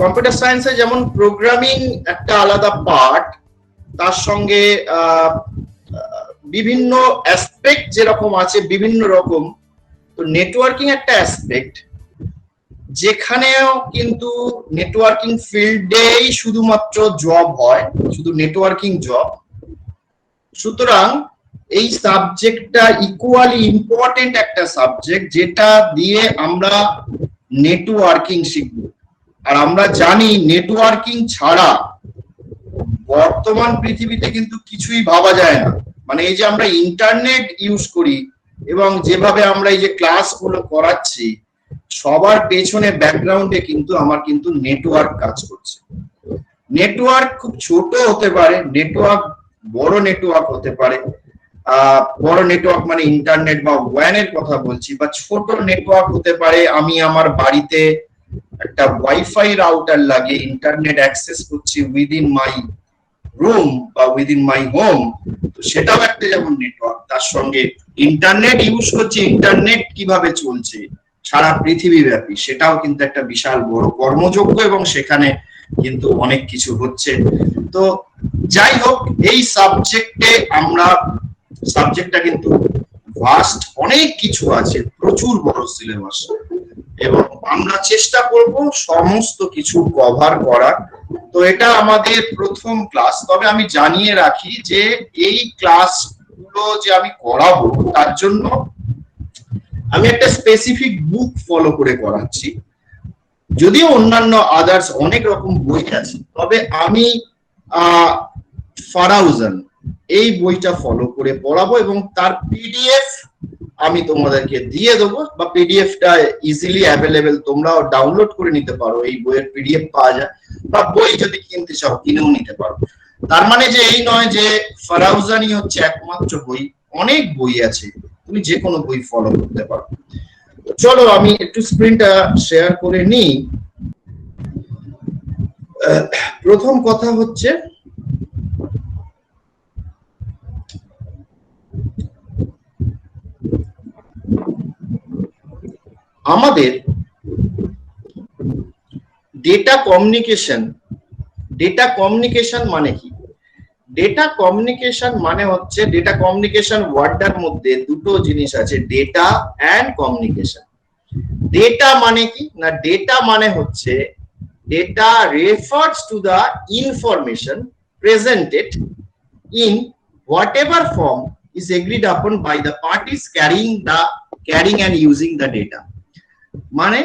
Computer সায়েন্সে যেমন programming একটা আলাদা পার্ট, তার সঙ্গে বিভিন্ন অ্যাসপেক্ট যেরকম আছে বিভিন্ন রকম, তো নেটওয়ার্কিং একটা অ্যাসপেক্ট, যেখানেও কিন্তু নেটওয়ার্কিং ফিল্ডেই শুধুমাত্র জব হয়, শুধু নেটওয়ার্কিং জব। সুতরাং এই সাবজেক্টটা ইকুয়ালি ইম্পর্টেন্ট একটা সাবজেক্ট, যেটা দিয়ে আমরা নেটওয়ার্কিং শিখব। আর আমরা জানি নেটওয়ার্কিং ছাড়া বর্তমান পৃথিবীতে কিন্তু কিছুই ভাবা যায় না। মানে এই যে আমরা ইন্টারনেট ইউজ করি এবং যেভাবে আমরা এই যে ক্লাসগুলো করাচ্ছি, সবার পেছনে ব্যাকগ্রাউন্ডে কিন্তু আমার কিন্তু নেটওয়ার্ক কাজ করছে। নেটওয়ার্ক খুব ছোট হতে পারে, নেটওয়ার্ক বড় নেটওয়ার্ক হতে পারে। বড় নেটওয়ার্ক মানে ইন্টারনেট বা ওয়ান এর কথা বলছি, বা ছোট নেটওয়ার্ক হতে পারে আমি আমার বাড়িতে একটা ওয়াইফাই রাউটার লাগিয়ে ইন্টারনেট অ্যাক্সেস করছি উইদিন মাই রুম বা উইদিন মাই হোম, তো সেটাও একটা যেমন নেটওয়ার্ক। তার সঙ্গে ইন্টারনেট ইউজ করছি, ইন্টারনেট কিভাবে চলছে সারা পৃথিবী ব্যাপী, সেটাও কিন্তু একটা বিশাল বড় কর্মযোগ্য এবং সেখানে কিন্তু অনেক কিছু হচ্ছে। তো যাই হোক, এই সাবজেক্টটা কিন্তু ভাস্ট, অনেক কিছু আছে, প্রচুর বড় সিলেবাস, এবং আমরা চেষ্টা করব সমস্ত কিছু কভার করার। তো এটা আমাদের প্রথম ক্লাস। তবে আমি জানিয়ে রাখি যে এই ক্লাসগুলো যে আমি করাবো তার জন্য আমি একটা স্পেসিফিক বুক ফলো করে করাচ্ছি। যদিও অন্যান্য আদার্স অনেক রকম বই আছে, তবে আমি ফারাউজান এই বইটা ফলো করে পড়াবো এবং তার পিডিএফ আমি তোমাদেরকে দিয়ে দেবো, বা পিডিএফটা ইজিলি অ্যাভেলেবেল, তোমরাও ডাউনলোড করে নিতে পারো, এই বইয়ের পিডিএফ পাওয়া যায়, বা বই যদি কিনতে চাও কিনেও নিতে পারো। তার মানে যে এই নয় যে ফারাউজানই হচ্ছে একমাত্র বই, অনেক বই আছে, তুমি যে কোনো বই ফলো করতে পারো। চলো আমি একটু স্ক্রিনটা শেয়ার করে নিই। প্রথম কথা হচ্ছে আমাদের ডেটা কমিউনিকেশন মানে কি? ডেটা কমিউনিকেশন মানে হচ্ছে, ডেটা কমিউনিকেশন ওয়ার্ডটার মধ্যে দুটো জিনিস আছে, ডেটা এন্ড কমিউনিকেশন। ডেটা মানে কি না, ডেটা মানে হচ্ছে data refers to the information presented in whatever form is agreed upon by the parties carrying and using the data. মানে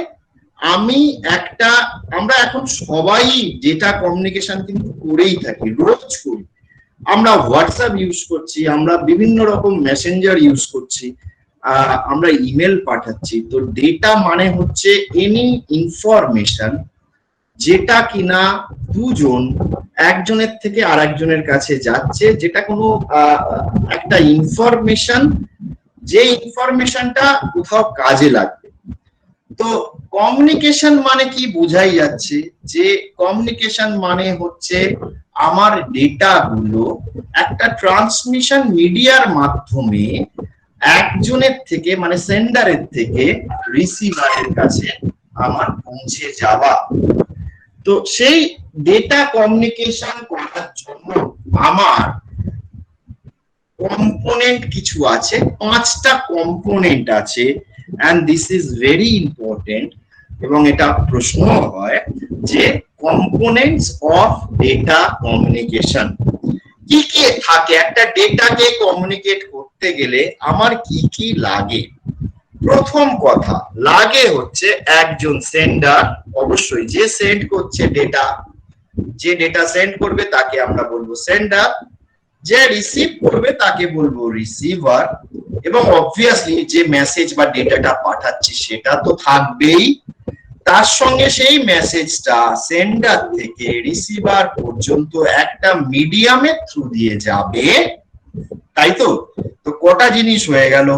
আমরা এখন সবাই ডেটা কমিউনিকেশন কিন্তু করেই থাকি, রোজ করি। আমরা হোয়াটসঅ্যাপ ইউজ করছি, আমরা বিভিন্ন রকম মেসেঞ্জার ইউজ করছি, আমরা ইমেল পাঠাচ্ছি। তো ডেটা মানে হচ্ছে এনি ইনফরমেশন যেটা কিনা দুজন একজনের থেকে আরেকজনের কাছে যাচ্ছে, যেটা কোনো একটা ইনফরমেশন, যে ইনফরমেশনটা কোথাও কাজে লাগবে। তো কমিউনিকেশন মানে কি বোঝাই যাচ্ছে, যে কমিউনিকেশন মানে হচ্ছে আমার ডেটা গুলো একটা ট্রান্সমিশন মিডিয়ার মাধ্যমে একজনের থেকে মানে সেন্ডারের থেকে রিসিভারের কাছে আমার পৌঁছে যাওয়া। তো সেই ডেটা কমিউনিকেশন করার জন্য আমার কম্পোনেন্ট কিছু আছে, 5টা কম্পোনেন্ট আছে, and this is very important, এবং এটা প্রশ্ন হয় যে কম্পোনেন্টস অফ ডেটা কমিউনিকেশন কি কি থাকে, একটা ডেটাকে কমিউনিকেট করতে গেলে আমার কি কি লাগে। প্রথম কথা লাগে হচ্ছে একজন সেন্ডার, অবশ্যই যে সেন্ড করছে ডেটা, যে ডেটা সেন্ড করবে তাকে আমরা বলবো সেন্ডার, যে রিসিভ করবে তাকে বলবো রিসিভার, এবং অবভিয়াসলি যে মেসেজ বা ডেটাটা পাঠাচ্ছি সেটা তো থাকবেই, তার সঙ্গে সেই মেসেজটা সেন্ডার থেকে রিসিভার পর্যন্ত একটা মিডিয়ামের থ্রু দিয়ে যাবে, তাই তো। তো কটা জিনিস হয়ে গেল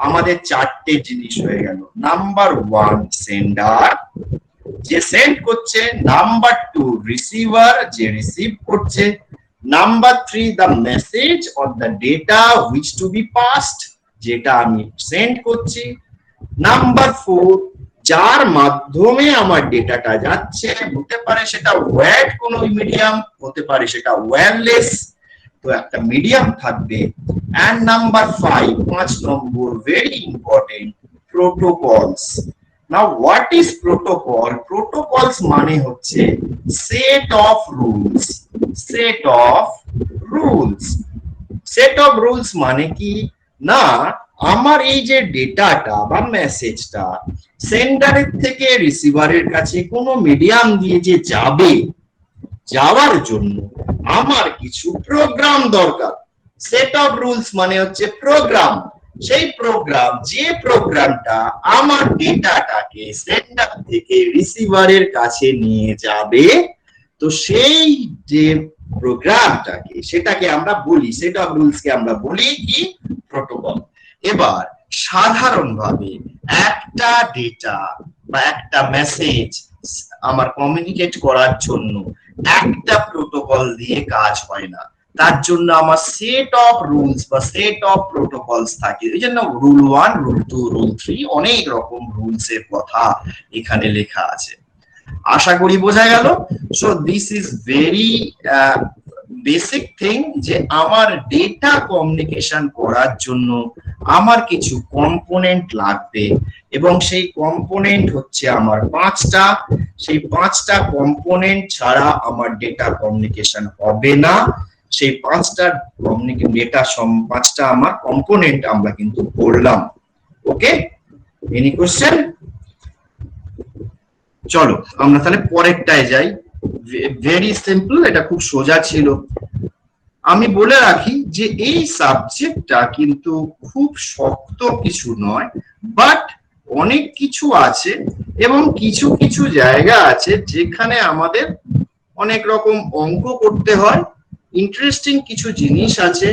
আমাদের, 4টে জিনিস হয়ে গেল। নাম্বার 1 সেন্ডার, যে সেন্ড করছে, নাম্বার 2 রিসিভার, যে রিসিভ করছে, number 3 the message or the data which to be passed, যেটা আমি সেন্ড করছি, নাম্বার 4 যার মাধ্যমে আমার ডেটাটা যাচ্ছে, হতে পারে সেটা ওয়্যার্ড কোনো মিডিয়াম, হতে পারে সেটা ওয়্যারলেস, তো একটা মিডিয়াম থাকবে। এন্ড নাম্বার 5, 5 নম্বর, very important, protocols. Now what is protocol? Protocols মানে হচ্ছে set of rules. Set of rules. Set of rules মানে কি না, আমার এই যে ডেটাটা বা মেসেজটা সেন্ডারের থেকে রিসিভারের কাছে কোনো মিডিয়াম দিয়ে যে যাবে, যাওয়ার জন্য আমার কিছু প্রোগ্রাম দরকার। সেট অফ রুলস মানে হচ্ছে প্রোগ্রাম। সেই প্রোগ্রাম, যে প্রোগ্রামটা আমার ডেটাটাকে সেন্ডার থেকে রিসিভারের কাছে নিয়ে যাবে, তো সেই যে প্রোগ্রামটাকে, সেটাকে আমরা বলি, সেট অফ রুলস কে আমরা বলি কি? প্রোটোকল। এবার সাধারণভাবে একটা ডেটা বা একটা মেসেজ আমার কমিউনিকেট করার জন্য একটা প্রোটোকল দিয়ে কাজ হয় না, তার জন্য আমার সেট অফ রুলস বা সেট অফ প্রোটোকলস থাকে। এই জন্য রুল 1, রুল 2, রুল 3, অনেক রকম রুলস এর কথা এখানে লেখা আছে। আশা করি বোঝা গেল। So this is very basic thing, যে আমার ডেটা কমিউনিকেশন করার জন্য আমার কিছু কম্পোনেন্ট লাগবে, এবং সেই কম্পোনেন্ট হচ্ছে আমার 5টা। সেই 5টা কম্পোনেন্ট ছাড়া আমার ডেটা কমিউনিকেশন হবে না। সেই 5টা ডেটা 5টা আমার কম্পোনেন্ট আমরা কিন্তু পড়লাম। ওকে, এনি কোশ্চেন? চলো আমরা তাহলে পরেরটায় যাই। ভেরি সিম্পল, এটা খুব সোজা ছিল। আমি বলে রাখি যে এই সাবজেক্টটা কিন্তু খুব শক্ত কিছু নয়, বাট অনেক কিছু আছে, এবং কিছু কিছু জায়গা আছে যেখানে আমাদের অনেক রকম অঙ্ক করতে হয়, ইন্টারেস্টিং কিছু জিনিস আছে,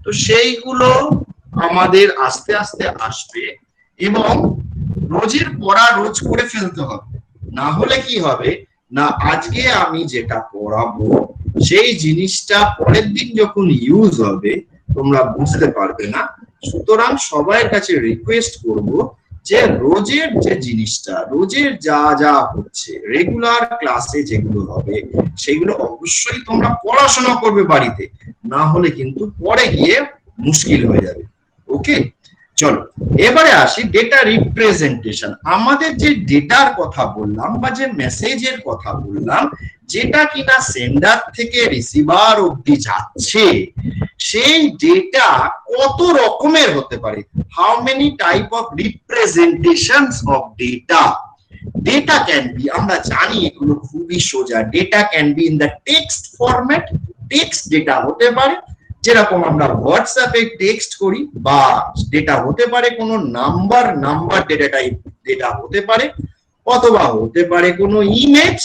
তো সেইগুলো আমাদের আস্তে আস্তে আসবে, এবং রোজের পড়া রোজ করে ফেলতে হবে। না হলে কি হবে না, আজকে আমি যেটা পড়াবো সেই জিনিসটা পরের দিন যখন ইউজ হবে তোমরা বুঝতে পারবে না। সুতরাং সবার কাছে রিকোয়েস্ট করব যে রোজের যে জিনিসটা, রোজের যা যা হচ্ছে, রেগুলার ক্লাসে যেগুলো হবে সেগুলো অবশ্যই তোমরা পড়াশোনা করবে বাড়িতে, না হলে কিন্তু পরে গিয়ে মুশকিল হয়ে যাবে। ওকে, চলো এবারে আসি ডেটা রিপ্রেজেন্টেশন। আমাদের যে ডেটার কথা বললাম বা যে মেসেজের কথা বললাম, যেটা কিনা সেন্ডার থেকে রিসিভার অবধি যাচ্ছে, সেই ডেটা কত রকমের হতে পারে? How many type of representations of data? Data can be, আমরা জানি এগুলো খুবই সোজা, data can be in the text format. Text data হতে পারে যেরকম আমরা হোয়াটসঅ্যাপে টেক্সট করি, বা ডেটা হতে পারে কোনো নাম্বার ডেটা টাইপ ডেটা হতে পারে, অথবা হতে পারে কোনো ইমেজ,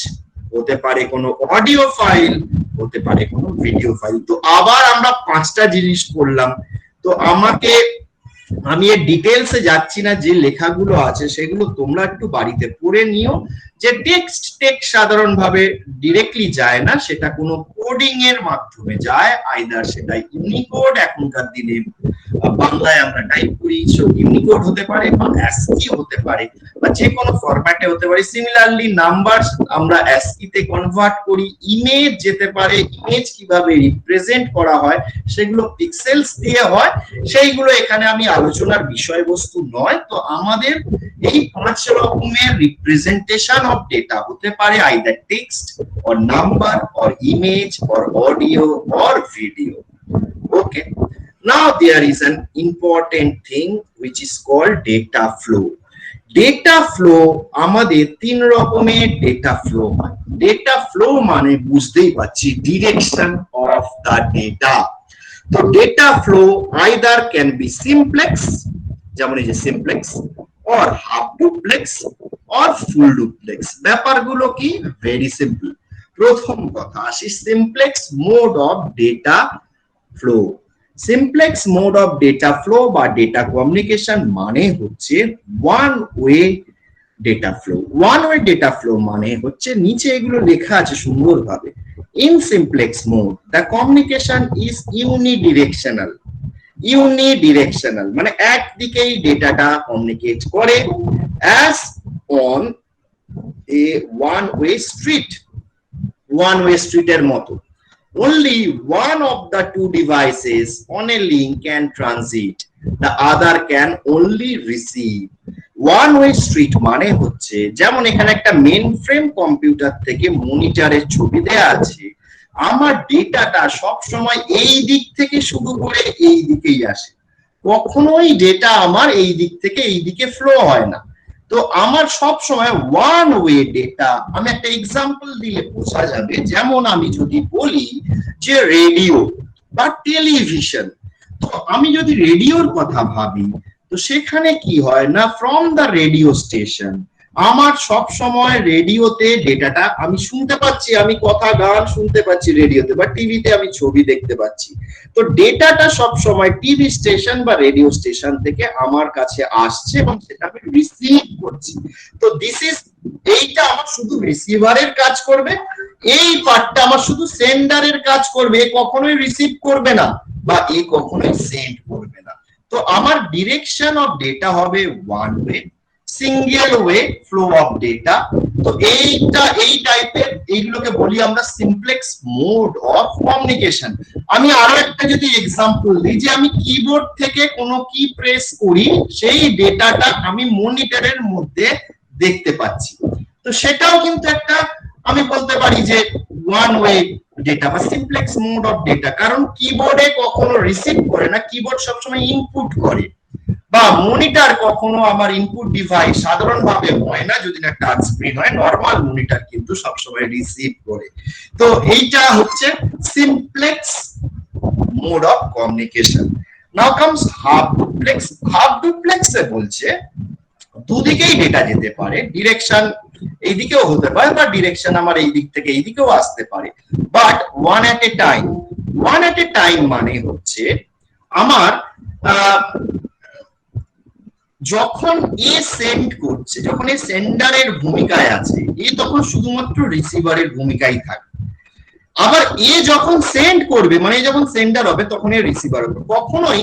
হতে পারে কোনো অডিও ফাইল, হতে পারে কোনো ভিডিও ফাইল। তো আবার আমরা 5টা জিনিস করলাম। তো আমি এর ডিটেলসে যাচ্ছি না, যে লেখাগুলো আছে সেগুলো তোমরা একটু বাড়িতে পড়ে নিও। যে টেক্সট সাধারণভাবে ডিরেক্টলি যায় না, সেটা কোনো কোডিং এর মাধ্যমে যায়, আইদার সেটা ইউনিকোড, এখনকার দিনে বাংলায় আমরা টাইপ করি, সো ইউনিকোড হতে পারে, বা অ্যাসকি হতে পারে, বা যে কোনো ফরম্যাটে হতে পারে। সিমিলারলি নাম্বার আমরা অ্যাসকি তে কনভার্ট করি, ইমেজ যেতে পারে, ইমেজ কিভাবে রিপ্রেজেন্ট করা হয় সেগুলো পিক্সেলস দিয়ে হয়, সেইগুলো এখানে আমি আলোচনার বিষয়বস্তু নয়। তো আমাদের এই 5 রকমের রিপ্রেজেন্টেশন অফ ডেটা হতে পারে either text or number or image or audio or video. Okay, now there is an important thing which is called data flow. Data flow, আমাদের 3 রকমের ডেটা ফ্লো হয়। ডেটা ফ্লো মানে বুঝতেই পারছি direction of the data. তো data flow either can be simplex, যেমন এই যে simplex, or half duplex, or full duplex. ব্যাপারগুলো কি? Very simple. প্রথম কথা আসি simplex mode of data flow. Simplex mode of data flow বা ডেটা কমিউনিকেশন মানে হচ্ছে one way data flow. One way data flow মানে হচ্ছে নিচে এগুলো লেখা আছে সুন্দরভাবে। In simplex mode the communication is unidirectional. Unidirectional মানে একদিকেই ডেটাটা কমিউনিকেট করে। As on a one-way street, one-way street এর মতো। Only one of the two devices on a link can transit, the other can only receive. One-way street মানে হচ্ছে যেমন এখানে একটা মেইন ফ্রেম কম্পিউটার থেকে মনিটরের ছবি দেয়া আছে, আমার ডেটাটা সব সময় এই দিক থেকে শুরু করে এই দিকেই আসে, কখনোই ডেটা আমার এই দিক থেকে এই দিকে ফ্লো হয় না। তো আমার সব সময় ওয়ান ওয়ে ডেটা, আমি একটা এক্সাম্পল দিলে বোঝা যাবে, যেমন আমি যদি বলি যে রেডিও বা টেলিভিশন, তো আমি যদি রেডিওর কথা ভাবি তো সেখানে কি হয় না, ফ্রম দা রেডিও স্টেশন আমার সব সময় রেডিওতে ডেটাটা আমি শুনতে পাচ্ছি, আমি কথা গান শুনতে পাচ্ছি রেডিওতে, বা টিভিতে আমি ছবি দেখতে পাচ্ছি। তো ডেটাটা সব সময় টিভি স্টেশন বা রেডিও স্টেশন থেকে আমার কাছে আসছে এবং সেটা আমি রিসিভ করছি। তো দিস ইজ, এইটা আমার শুধু রিসিভারের কাজ করবে, এই পার্টটা আমার শুধু সেন্ডারের কাজ করবে, কখনোই রিসিভ করবে না বা এই কখনোই সেন্ড করবে না। তো আমার ডিরেকশন অফ ডেটা হবে one way, single way flow of data. তো এইটা এই টাইপের, এইগুলোকে বলি আমরা সিমপ্লেক্স মোড অফ কমিউনিকেশন। আমি আরো একটা যদি এক্সাম্পল দিই, যে আমি কিবোর্ড থেকে কোনো কি প্রেস করি সেই ডেটাটা আমি মনিটরের মধ্যে দেখতে পাচ্ছি, তো সেটাও কিন্তু একটা আমি বলতে পারি যে ওয়ান ওয়ে ডেটা বা সিমপ্লেক্স মোড অফ ডেটা, কারণ কিবোর্ডে কখনো রিসিভ করে না, কিবোর্ড সবসময় ইনপুট করে, বা মনিটর কখনো আমার ইনপুট ডিভাইস সাধারণভাবে হয় না, যদি না টাচ স্ক্রিন হয়, নরমাল মনিটর কিন্তু সবসময় রিসিভ করে। তো এইটা হচ্ছে simplex mode of communication. Now comes half duplex. Half duplex এ বলছে দুদিকেই ডেটা যেতে পারে, ডিরেকশন এইদিকেও হতে পারে বা ডিরেকশন আমার এই দিক থেকে এই দিকেও আসতে পারে, but one at A time. One at A time মানে হচ্ছে আমার যখন এ সেন্ড করছে, যখন এ সেন্ডারের ভূমিকায় আছে, এ তখন শুধুমাত্র রিসিভারের ভূমিকায় থাকবে। আবার এ যখন সেন্ড করবে, মানে যখন সেন্ডার হবে তখন এ রিসিভার হবে। কখনোই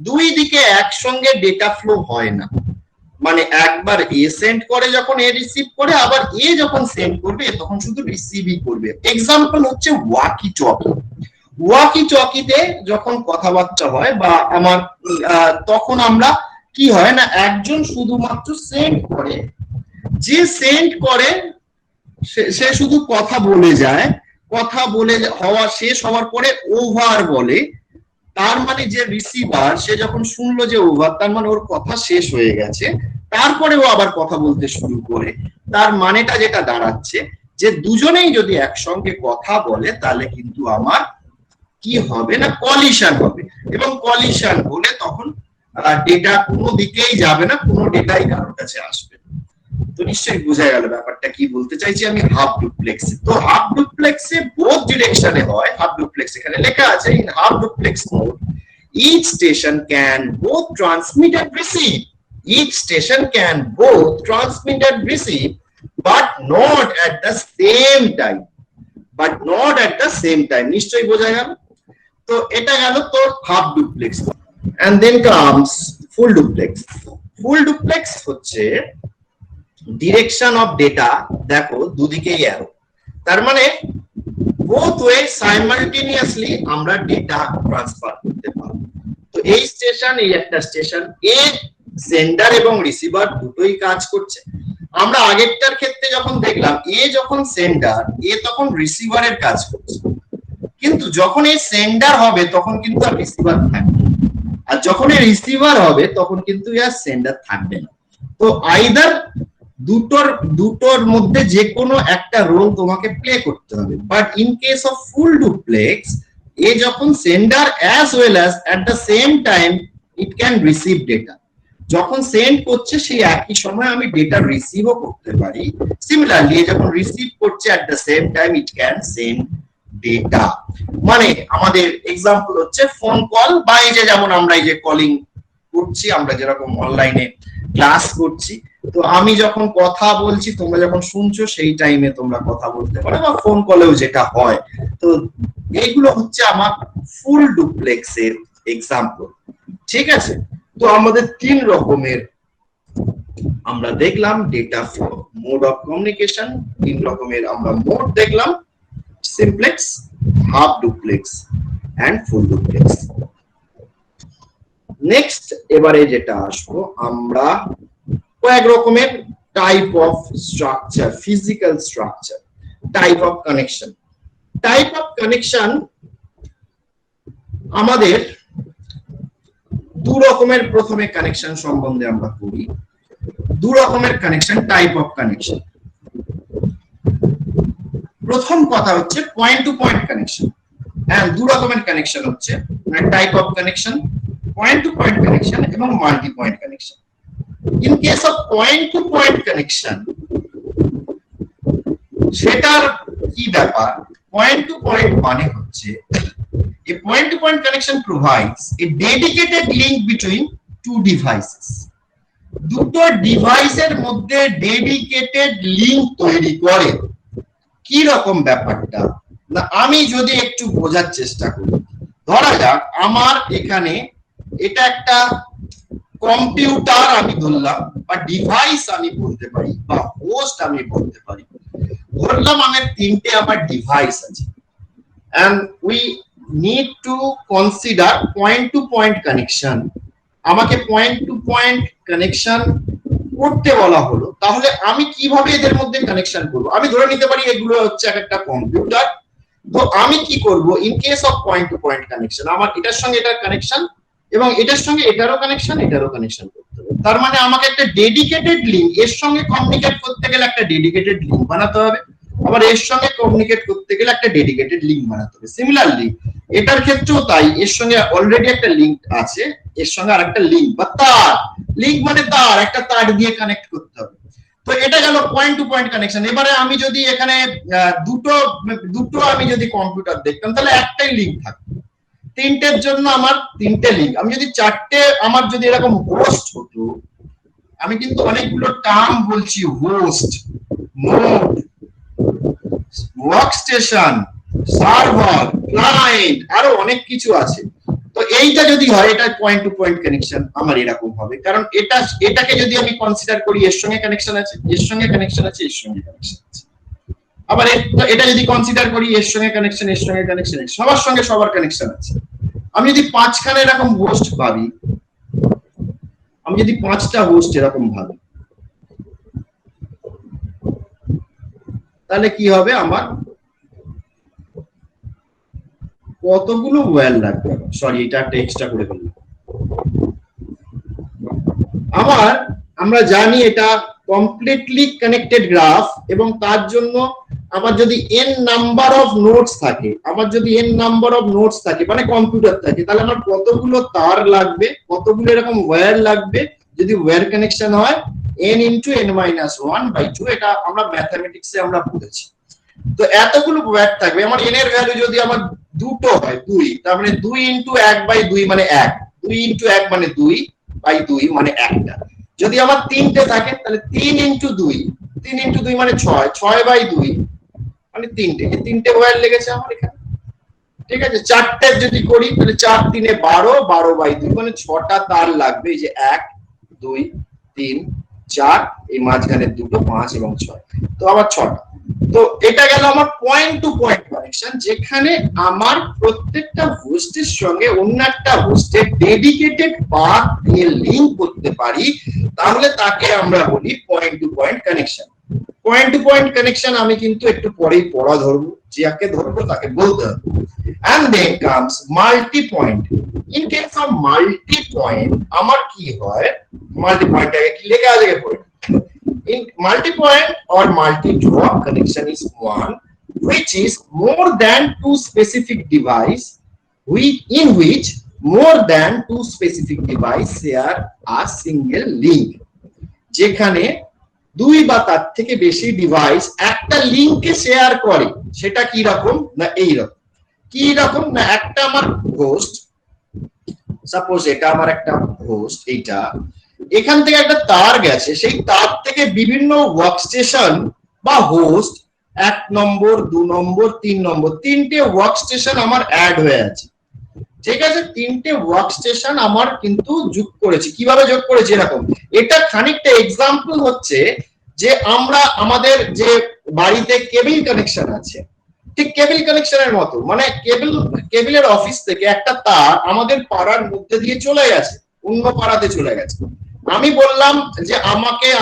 দুই দিকে একসঙ্গে ডেটা ফ্লো হয় না, মানে একবার এ সেন্ড করে যখন এ রিসিভ করে, আবার এ যখন সেন্ড করবে তখন শুধু রিসিভই করবে। এক্সাম্পল হচ্ছে ওয়াকি টকি। ওয়াকি টকিতে যখন কথাবার্তা হয় বা আমার তখন আমরা কি হয় না, একজন শুধুমাত্র সেন্ড করে, যে সেন্ড করে সে শুধু কথা বলে যায়, কথা বলে হওয়া শেষ হওয়ার পরে ওভার বলে, তার মানে যে রিসিভার সে যখন শুনলো যে ওভার, তার মানে ওর কথা শেষ হয়ে গেছে, তারপরে ও আবার কথা বলতে শুরু করে। তার মানেটা যেটা দাঁড়াচ্ছে যে দুজনেই যদি একসঙ্গে কথা বলে তাহলে কিন্তু আমার কি হবে না, কলিশন হবে, এবং কলিশন হলে তখন ডেটা কোনো দিকেই যাবে না, কোনো ডেটাই কারোর কাছে আসবে। তো নিশ্চয়ই বোঝা গেল ব্যাপারটা কি বলতে চাইছি আমি হাফ ডুপ্লেক্স। তো হাফ ডুপ্লেক্সে বোথ ডিরেকশনে হয়। হাফ ডুপ্লেক্স এখানে লেখা আছে, in half duplex mode each station can both transmit and receive, each station can both transmit and receive, but not at the same time, but not at the same time। নিশ্চয়ই বোঝা গেল। তো এটা গেল তো half duplex. and then comes full duplex। full duplex হচ্ছে direction of data, দেখো দুদিকেই অ্যারো, তার মানে both way simultaneously আমরা ডেটা ট্রান্সফার করতে পারবো। তো এই স্টেশন, এই একটা স্টেশন, এ সেন্ডার এবং রিসিভার দুটোই কাজ করছে। আমরা আগেরটার ক্ষেত্রে যখন দেখলাম এ যখন সেন্ডার, এ তখন রিসিভারের কাজ করছে, কিন্তু যখন এই সেন্ডার হবে তখন কিন্তু আর রিসিভার থাকবে, আর যখন এই রিসিভার হবে তখন কিন্তু আর সেন্ডার থাকবে না। তো আইদার দুটোর মধ্যে যে কোনো একটা রোল তোমাকে প্লে করতে হবে। But in case of full duplex, A যখন sender as well as at the same time it can receive data, যখন সেন্ড করছে সেই একই সময় আমি ডেটা রিসিভও করতে পারি। সিমিলারলি যখন রিসিভ করছে এট the same time it can send data. মানে আমাদের এক্সাম্পল হচ্ছে ফোন কল, বা এই যে যেমন আমরা এই যে কলিং করছি, আমরা যেরকম অনলাইনে ক্লাস করছি, তো আমি যখন কথা বলছি তোমরা যখন শুনছো সেই টাইমে তোমরা কথা বলতে পারো, বা ফোন কলেও যেটা হয়। তো এইগুলো হচ্ছে আমার ফুল ডুপ্লেক্সের এক্সাম্পল। ঠিক আছে, তো আমাদের তিন রকমের আমরা দেখলাম data flow, mode of communication, তিন রকমের আমরা মোড দেখলাম, simplex, half duplex and full duplex. Next এবারে যেটা আসবো আমরা কয়েক রকমের type of structure, physical structure, type of connection. Type of connection আমাদের দু রকমের, প্রথমে কানেকশন সম্বন্ধে আমরা পড়ি। দু রকমের কানেকশন, টাইপ অফ কানেকশন। প্রথম কথা হচ্ছে পয়েন্ট টু পয়েন্ট কানেকশন। হ্যাঁ, দু রকমের কানেকশন হচ্ছে type of connection, point to point connection এবং multi point connection. In case of point to point connection, সেটার কি ব্যাপার? পয়েন্ট টু পয়েন্ট মানে হচ্ছে a point to point connection provides a dedicated link between two devices. দুটো ডিভাইসের মধ্যে dedicated link তৈরি করে। কি রকম ব্যাপারটা না, আমি যদি একটু বোঝার চেষ্টা করি, ধরা যাক আমার এখানে এটা একটা কম্পিউটার আমি ধরলাম, বা ডিভাইস আমি বলতে পারি, বা হোস্ট আমি বলতে পারি। ধরলাম আমার তিনটে আমার ডিভাইস আছে, and we need to consider point to point connection. আমাকে পয়েন্ট টু পয়েন্ট কানেকশন করতে বলা হলো, তাহলে আমি কিভাবে এদের মধ্যে কানেকশন করব? আমি ধরে নিতে পারি এগুলো হচ্ছে একটা কম্পিউটার। তো আমি কি করব? In case of point to point connection, আমার এটার সঙ্গে এটার কানেকশন এবং এটার সঙ্গে এটারও কানেকশন, এটারও কানেকশন করতে হবে। তার মানে আমাকে একটা ডেডিকেটেড লিংক, এর সঙ্গে কমিউনিকেট করতে গেলে একটা ডেডিকেটেড লিংক বানাতে হবে, আবার এর সঙ্গে কমিউনিকেট করতে গেলে একটা ডেডিকেটেড লিংক বানাতে হবে। সিমিলারলি এটার ক্ষেত্রেও তাই, এর সঙ্গে অলরেডি একটা লিংক আছে, এর সঙ্গে আরেকটা লিংক বা তার, লিংক মানে তার, একটা তার দিয়ে কানেক্ট করতে হবে। তো এটা গেল পয়েন্ট টু পয়েন্ট কানেকশন। এবারে আমি যদি এখানে দুটো আমি যদি কম্পিউটার দেখতাম, তাহলে একটাই লিংক থাকতো। তিনটের জন্য আমার তিনটে লিংক। আমি যদি চারটে, আমার যদি এরকম হোস্ট হতো, আমি কিন্তু অনেকগুলো টার্ম বলছি, host, node, workstation, server, client, আরো অনেক কিছু আছে। তো এইটা যদি হয়, এটা পয়েন্ট টু পয়েন্ট কানেকশন আমার এরকম হবে, কারণ এটাকে যদি আমি কনসিডার করি, এর সঙ্গে কানেকশন আছে, এর সঙ্গে কানেকশন আছে, এর সঙ্গে কানেকশন আছে। আবার এটা যদি কনসিডার করি, এর সঙ্গে কানেকশন, এর সঙ্গে কানেকশন, সবার সঙ্গে সবার কানেকশন আছে। আমি যদি পাঁচখানে এরকম হোস্ট ভাবি, আমি যদি পাঁচটা হোস্ট এরকম ভাবি, তাহলে কি হবে? আমার কতগুলো ওয়্যাল লাগবে? সরি, এটা একটা এক্সট্রা করে ফেললাম। আমরা জানি এটা কমপ্লিটলি কানেক্টেড গ্রাফ, এবং তার জন্য আমার যদি n নাম্বার অফ নোডস থাকে, মানে কম্পিউটার থাকে, তাহলে আমার কতগুলো তার লাগবে, কতগুলো এরকম ওয়্যার লাগবে? যদি ওয়্যার কানেকশন হয়, n × n-1/2, এটা আমরা ম্যাথমেটিক্সে আমরা পড়েছি। তো এতগুলো ওয়্যার থাকবে। আমার n এর ভ্যালু যদি আমার দুটো হয়, 2, তার মানে 2 × 1/2 মানে 1, 2 × 1 মানে 2/2 মানে একটা। যদি আমার তিনটে থাকে, তাহলে 3 × 2 মানে 6, 6/2 মানে তিনটে ওয়্যার লেগেছে আমার এখানে। ঠিক আছে, চারটে যদি করি, তাহলে 4 × 3 = 12, 12/2 মানে 6টা তার লাগবে। এই যে 1, 2, 3, 4, এই মাঝখানে দুটো, 5 এবং 6, তো আবার 6টা। তো এটা গেল আমার পয়েন্ট টু পয়েন্ট কানেকশন, যেখানে আমার প্রত্যেকটা হোস্টের সঙ্গে অন্য একটা হোস্টের ডেডিকেটেড পাথ দিয়ে লিংক করতে পারি, তাহলে তাকে আমরা বলি point to point connection. Point to point connection আমি কিন্তু একটু পরেই পড়া ধরবো, যাকে ধরবো তাকে বলতে হবে। and then comes multi point. in case of multi point, আমার কি হয়? মাল্টি পয়েন্টটাকে কি লেখা আছে পড়ে? In multi-point or multi-draw connection is one which is more than two specific device, in which more than two specific device share a single link. যেখানে দুই বা তার থেকে বেশি ডিভাইস একটা লিংকে শেয়ার করে। সেটা কি রকম না, এই রকম। কি রকম না, একটা আমার হোস্ট, সাপোজ এটা আমার একটা হোস্ট, এইটা এখান থেকে একটা তার গেছে, সেই তার থেকে বিভিন্ন ওয়ার্কস্টেশন বা হোস্ট 1 নম্বর, 2 নম্বর, 3 নম্বর, তিনটে ওয়ার্কস্টেশন আমার অ্যাড হয়ে আছে। ঠিক আছে, তিনটে ওয়ার্ক স্টেশন আমার কিন্তু যোগ করেছি। কিভাবে যোগ করেছি? এরকম, এটা খানিকটা এক্সাম্পল হচ্ছে যে আমরা আমাদের যে বাড়িতে কেবল কানেকশন আছে, ঠিক কেবল কানেকশনের মতো, মানে কেবলের অফিস থেকে একটা তার আমাদের পাড়ার মধ্যে দিয়ে চলে গেছে, অন্য পাড়াতে চলে গেছে। আমি বললাম যে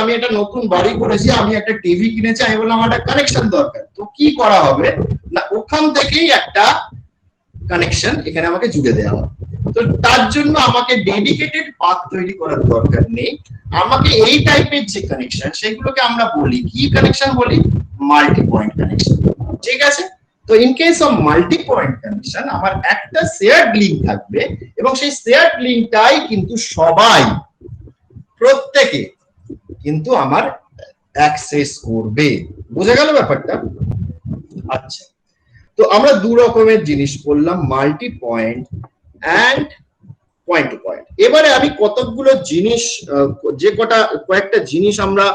আমি একটা নতুন বাড়ি করেছি, আমি একটা টিভি কিনেছি, আমি বললাম আমার একটা কানেকশন দরকার। তো কি করা হবে না, ওখান থেকেই একটা কানেকশন এখানে আমাকে জুড়ে দেওয়া হবে। তো তার জন্য আমাকে ডেডিকেটেড পাথ তৈরি করার দরকার নেই। আমাকে এই টাইপের যে কানেকশন, সেগুলোকে আমরা বলি কি কানেকশন বলি? Multi point connection. ঠিক আছে, তো in case of multi point connection আমার একটা শেয়ার্ড লিংক থাকবে, এবং সেই শেয়ার্ড লিংকটাই কিন্তু সবাই, প্রত্যেকে কিন্তু আমার অ্যাক্সেস করবে। বোঝা গেল ব্যাপারটা? আচ্ছা, তো আমরা দু রকমের জিনিস বললাম, multi point and point to point. এবারে আমি কতগুলো জিনিস, কয়েকটা জিনিস আমরা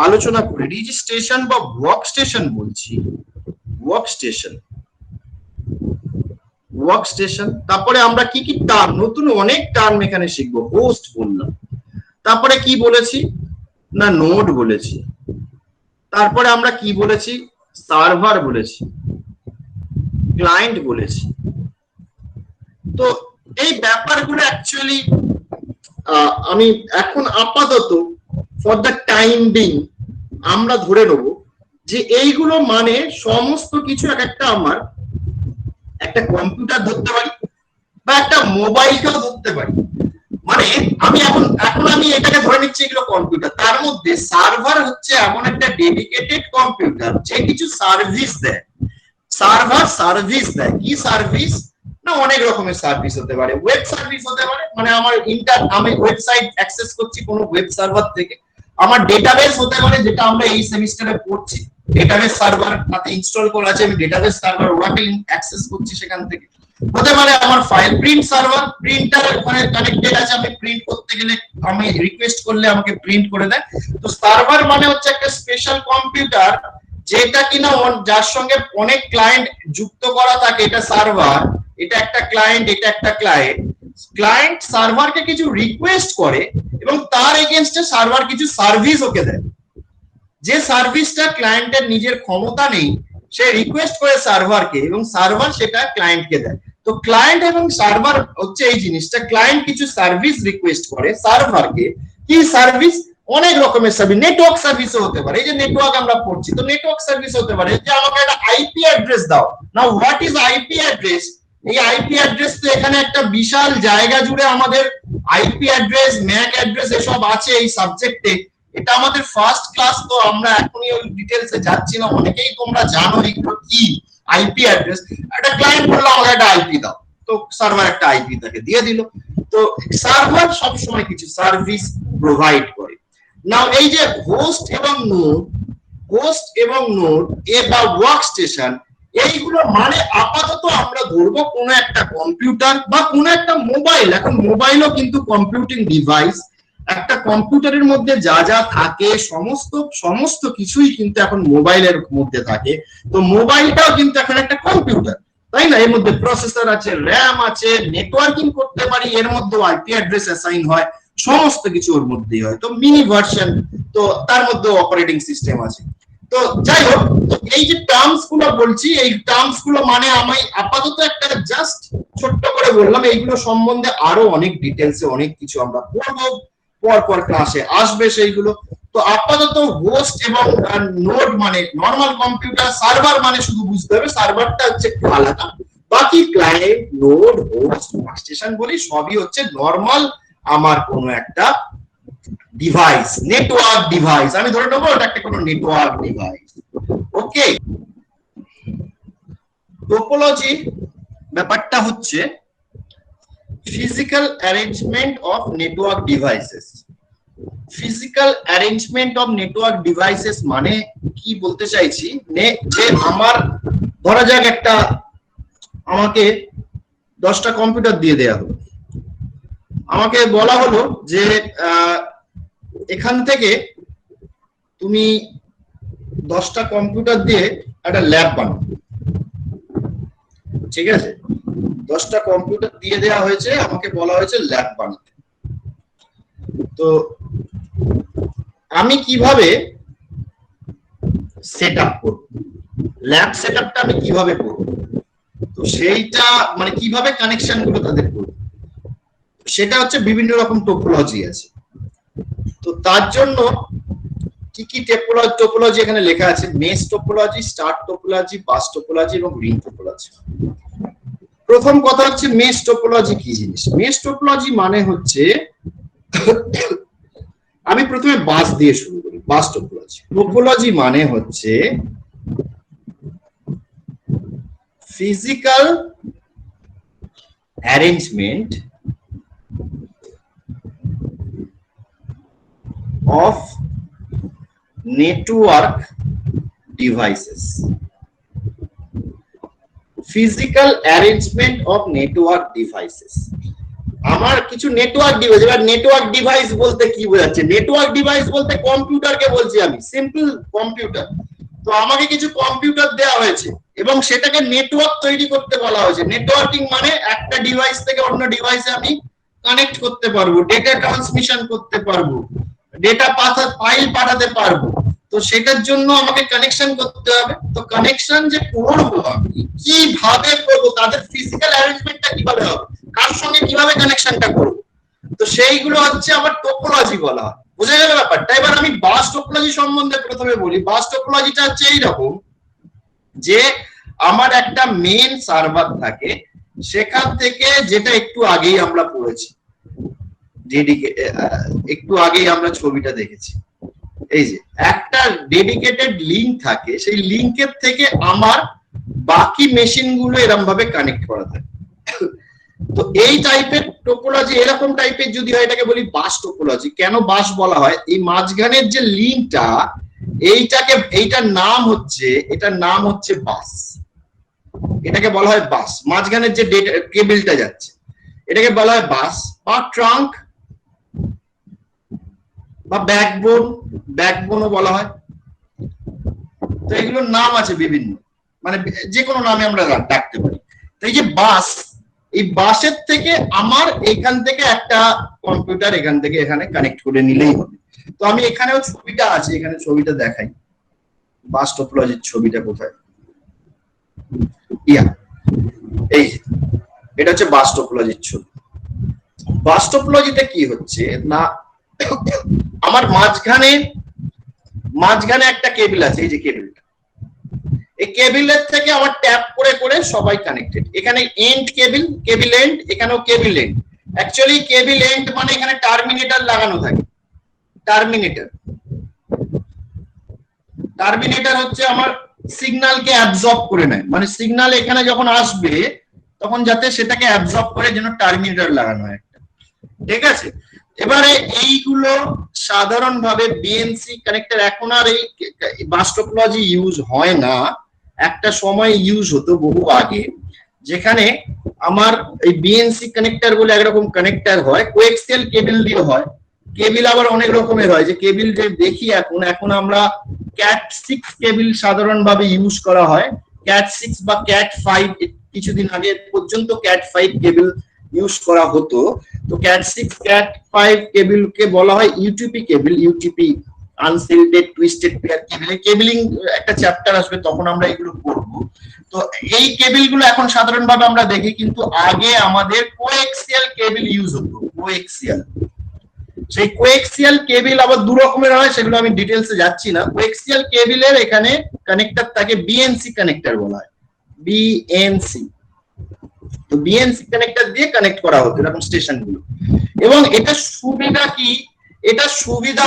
আলোচনা করি। রেজিস্ট্রেশন বা ওয়ার্ক স্টেশন বলছি, ওয়ার্ক স্টেশন। তারপরে আমরা কি কি টার্ম, নতুন অনেক টার্ম এখানে শিখবো। হোস্ট বললাম, তারপরে কি বলেছি না নোড বলেছি, তারপরে আমরা কি বলেছি? সার্ভার বলেছি, ক্লায়েন্ট বলেছি। তো এই ব্যাপারগুলো অ্যাকচুয়ালি আমি এখন আপাতত ফর দ্য টাইম বিং আমরা ধরে নেব যে এইগুলো মানে সমস্ত কিছু একটা আমার একটা কম্পিউটার ধরতে পারি বা একটা মোবাইলকেও ধরতে পারি। মানে আমি এখন আমি এটাকে ধরে নিচ্ছি এগুলো কম্পিউটার, তার মধ্যে সার্ভার হচ্ছে এমন একটা ডেডিকেটেড কম্পিউটার যে কিছু সার্ভিস দেয়। সার্ভার সার্ভিস দেয়, কি সার্ভিস না, অনেক রকমের সার্ভিস হতে পারে। ওয়েব সার্ভিস হতে পারে, মানে আমি ওয়েবসাইট অ্যাক্সেস করছি কোনো ওয়েব সার্ভার থেকে। আমার ডেটাবেস হতে পারে, যেটা আমরা এই সেমিস্টারে পড়ছি, ডেটাবেস সার্ভার তাতে ইনস্টল করা আছে, আমি ডেটাবেস সার্ভার ওরাকেল অ্যাক্সেস করছি সেখান থেকে। হতে পারে আমার ফাইল প্রিন্ট সার্ভার, প্রিন্টার ওখানে কানেক্টেড আছে, আমি প্রিন্ট করতে গেলে আমি রিকোয়েস্ট করলে আমাকে প্রিন্ট করে দেয়। তো সার্ভার মানে হচ্ছে একটা স্পেশাল কম্পিউটার, যেটা কিনা যার সঙ্গে অনেক ক্লায়েন্ট যুক্ত করা থাকে। এটা সার্ভার, এটা একটা ক্লায়েন্ট, এটা একটা ক্লায়েন্ট সার্ভারকে কিছু রিকোয়েস্ট করে এবং তার এগেইনস্টে সার্ভার কিছু সার্ভিস ওকে দেয়। যে সার্ভিসটা ক্লায়েন্টের নিজের ক্ষমতা নেই, সে রিকোয়েস্ট করে সার্ভারকে এবং সার্ভার সেটা ক্লায়েন্টকে দেয়। তো ক্লায়েন্ট এবং সার্ভার হচ্ছে এই জিনিসটা, ক্লায়েন্ট কিছু সার্ভিস রিকোয়েস্ট করে সার্ভারকে। কি সার্ভিস? অনেক রকমের সার্ভিস। নেটওয়ার্ক সার্ভিসও হতে পারে, এই যে নেটওয়ার্ক আমরা পড়ছি, তো নেটওয়ার্ক সার্ভিস হতে পারে যে আমাকে একটা আইপি অ্যাড্রেস দাও। নাও হোয়াট ইজ আইপি অ্যাড্রেস? এই আইপি অ্যাড্রেস তো এখানে একটা বিশাল জায়গা জুড়ে আমাদের আইপি অ্যাড্রেস, ম্যাক অ্যাড্রেস এসব আছে এই সাবজেক্টে। এটা আমাদের ফার্স্ট ক্লাস, তো আমরা এখনই ওই ডিটেইলসে যাচ্ছি না। অনেকেই তোমরা জানো এগুলো কি আইপি অ্যাড্রেস। একটা ক্লায়েন্ট বললো আমাকে একটা আইপি দাও, তো সার্ভার একটা আইপি তাকে দিয়ে দিল। তো সার্ভার সব সময় কিছু সার্ভিস প্রোভাইড করে। নাও এই যে হোস্ট এবং নোড বা ওয়ার্ক স্টেশন, এইগুলো মানে আপাতত আমরা ধরবো কোনো একটা কম্পিউটার বা কোনো একটা মোবাইল। এখন মোবাইলও কিন্তু কম্পিউটিং ডিভাইস। একটা কম্পিউটারের মধ্যে যা যা থাকে সমস্ত কিছুই কিন্তু এখন মোবাইলের মধ্যে থাকে। তো মোবাইলটাও কিন্তু এখন একটা কম্পিউটার, তাই না? এর মধ্যে প্রসেসর আছে, র্যাম আছে, নেটওয়ার্কিং করতে পারি, এর মধ্যে আইপি অ্যাড্রেস অ্যাসাইন হয়, সমস্ত কিছু ওর মধ্যেই হয়। তো মিনি ভার্সন, তো তার মধ্যে অপারেটিং সিস্টেম আছে। তো যাই হোক, এই যে টার্মস গুলো বলছি, এই টার্মস গুলো মানে আমি আপাতত একটা জাস্ট ছোট্ট করে বললাম। এইগুলো সম্বন্ধে আরো অনেক ডিটেলসে অনেক কিছু আমরা পড়বো, পর ক্লাসে আসবে সেইগুলো। তো আপাতত হোস্ট এবং নোড মানে নর্মাল কম্পিউটার, সার্ভার মানে শুধু বুঝতে হবে সার্ভারটা হচ্ছে একটু আলাদা। বাকি ক্লায়েন্ট, নোড, হোস্ট, ওয়ার্কস্টেশন বলি সবই হচ্ছে নর্মাল আমার কোনো একটা ডিভাইস, নেটওয়ার্ক ডিভাইস। আমি ধরে নেবো এটা একটা কোনো নেটওয়ার্ক ডিভাইস। ওকে, টোপোলজি ব্যাপারটা হচ্ছে physical arrangement of network devices. Physical arrangement of network devices মানে কি বলতে চাইছি, যে আমার ধরা যাক একটা আমাকে 10টা কম্পিউটার দিয়ে দেয়া হলো। আমাকে বলা হলো যে এখান থেকে তুমি 10টা কম্পিউটার দিয়ে একটা ল্যাব বানাও। ঠিক আছে, 10টা কম্পিউটার দিয়ে দেওয়া হয়েছে, আমাকে বলা হয়েছে ল্যাব বানাতে। তো আমি কিভাবে সেট আপ করব, ল্যাব সেট আপটা আমি কিভাবে করব, তো সেইটা মানে কিভাবে কানেকশন গুলো তাদের করব, সেটা হচ্ছে বিভিন্ন রকম টোপোলজি আছে। তো তার জন্য কি কি টোপোলজি এখানে লেখা আছে, মেশ টোপোলজি, স্টার্ট টোপোলজি, বাস টোপোলজি এবং রিং টোপোলজি। প্রথম কথা হচ্ছে মেশ টোপোলজি কি জিনিস। মেশ টোপোলজি মানে হচ্ছে, আমি প্রথমে বাস দিয়ে শুরু করি। বাস টোপোলজি, টোপোলজি মানে হচ্ছে physical arrangement of network devices, physical arrangement of network devices। আমার কিছু নেটওয়ার্ক ডিভাইস, এবার নেটওয়ার্ক ডিভাইস বলতে কি বোঝাচ্ছে, নেটওয়ার্ক ডিভাইস বলতে কম্পিউটারকে বলছি আমি, সিম্পল কম্পিউটার। তো আমাকে কিছু কম্পিউটার দেওয়া হয়েছে এবং সেটাকে নেটওয়ার্ক তৈরি করতে বলা হয়েছে। নেটওয়ার্কিং মানে একটা ডিভাইস থেকে অন্য ডিভাইসে আমি কানেক্ট করতে পারবো, ডেটা ট্রান্সমিশন করতে পারবো, ডেটা ফাইল পাঠাতে পারবো। তো সেটার জন্য আমাকে কানেকশন করতে হবে। তো কানেকশন যে করবো আমি কিভাবে করবো, তাদের ফিজিক্যাল অ্যারেঞ্জমেন্টটা কিভাবে হবে, কার সঙ্গে কিভাবে কানেকশনটা করবো, তো সেইগুলো হচ্ছে আমার টোপোলজি বলা হয়। বুঝে গেল ব্যাপারটা? এবার আমি বাস টোপোলজি সম্বন্ধে প্রথমে বলি। বাস টোপোলজিটা হচ্ছে এইরকম যে আমার একটা মেন সার্ভার থাকে, সেখান থেকে যেটা একটু আগেই আমরা পড়েছি, একটু আগেই আমরা ছবিটা দেখেছি, এই যে একটা ডেডিকেটেড লিংক থাকে, সেই লিংকের থেকে আমার বাকি মেশিন গুলো এরকম ভাবে কানেক্ট করা থাকে। তো এই টাইপের টোপোলজি, এরকম টাইপের যদি হয়, এটাকে বলি বাস টোপোলজি। কেন বাস বলা হয়, এই মাঝখানের যে লিংকটা, এইটার নাম হচ্ছে বাস, এটাকে বলা হয় বাস। মাঝখানের যে কেবলটা যাচ্ছে এটাকে বলা হয় বাস বা ট্রাঙ্ক বা ব্যাকবোনও বলা হয়। তো এগুলোর নাম আছে বিভিন্ন, মানে যে কোনো নামে আমরা ডাকতে পারি। তো এই যে বাস, এই বাসের থেকে আমার এখান থেকে একটা কম্পিউটার এখান থেকে এখানে কানেক্ট করে নিলেই হবে। তো আমি এখানেও ছবিটা আছে, এখানে ছবিটা দেখাই, বাস টোপোলজির ছবিটা কোথায়, এই এটা হচ্ছে বাস টোপোলজির ছবি। বাস টোপোলজিতে কি হচ্ছে না, আমার মাঝখানে একটা কেবল আছে, এই যে কেবলটা, এই কেবলের থেকে আমার ট্যাপ করে করে সবাই কানেক্টেড। এখানে এন্ড কেবল এন্ড, এখানেও কেবল এন্ড। অ্যাকচুয়ালি কেবল এন্ড মানে এখানে টার্মিনেটর লাগানো থাকে। টার্মিনেটর হচ্ছে আমার সিগন্যালকে অ্যাবজর্ব করে নেয়, মানে সিগন্যাল এখানে যখন আসবে তখন যাতে সেটাকে অ্যাবজর্ব করে, যেন টার্মিনেটর লাগানো হয় একটা, ঠিক আছে। এবারে এইগুলো সাধারণভাবে বিএনসি কানেক্টর, এখন আর এই বাস টোপোলজি ইউজ হয় না, একটা সময় ইউজ হতো বহু আগে, যেখানে আমার এই বিএনসি কানেক্টর বলে একরকম কানেক্টর হয়, কোএক্সিয়াল কেবল দিয়ে হয়। কেবল আবার অনেক রকমের হয়, যে কেবল যে দেখি এখন আমরা ক্যাট 6 কেবল সাধারণভাবে ইউজ করা হয়। ক্যাট 6 বা ক্যাট 5, কিছুদিন আগে পর্যন্ত ক্যাট 5 কেবল ইউজ করা হতো। তো ক্যাট 6 ক্যাট 5 কেবলকে বলা হয় UTP cable, UTP unshielded twisted pair cable. Cabling একটা চ্যাপ্টার আসবে, তখন আমরা এগুলো পড়ব। তো এই কেবলগুলো এখন সাধারণভাবে আমরা দেখি, কিন্তু আগে আমাদের কোএক্সিয়াল কেবল ইউজ হতো। কোএক্সিয়াল, সেই কোএক্সিয়াল কেবল আবার দু রকমের হয়, সেগুলো আমি ডিটেলসে যাচ্ছি না। কোএক্সিয়াল কেবলের এখানে কানেক্টর থাকে বিএনসি কানেক্টর বলা হয়, বিএনসি। তো বিএনসি কানেক্টর দিয়ে কানেক্ট করা হতো এরকম স্টেশন গুলো। এবং এটা সুবিধা কি, এটা সুবিধা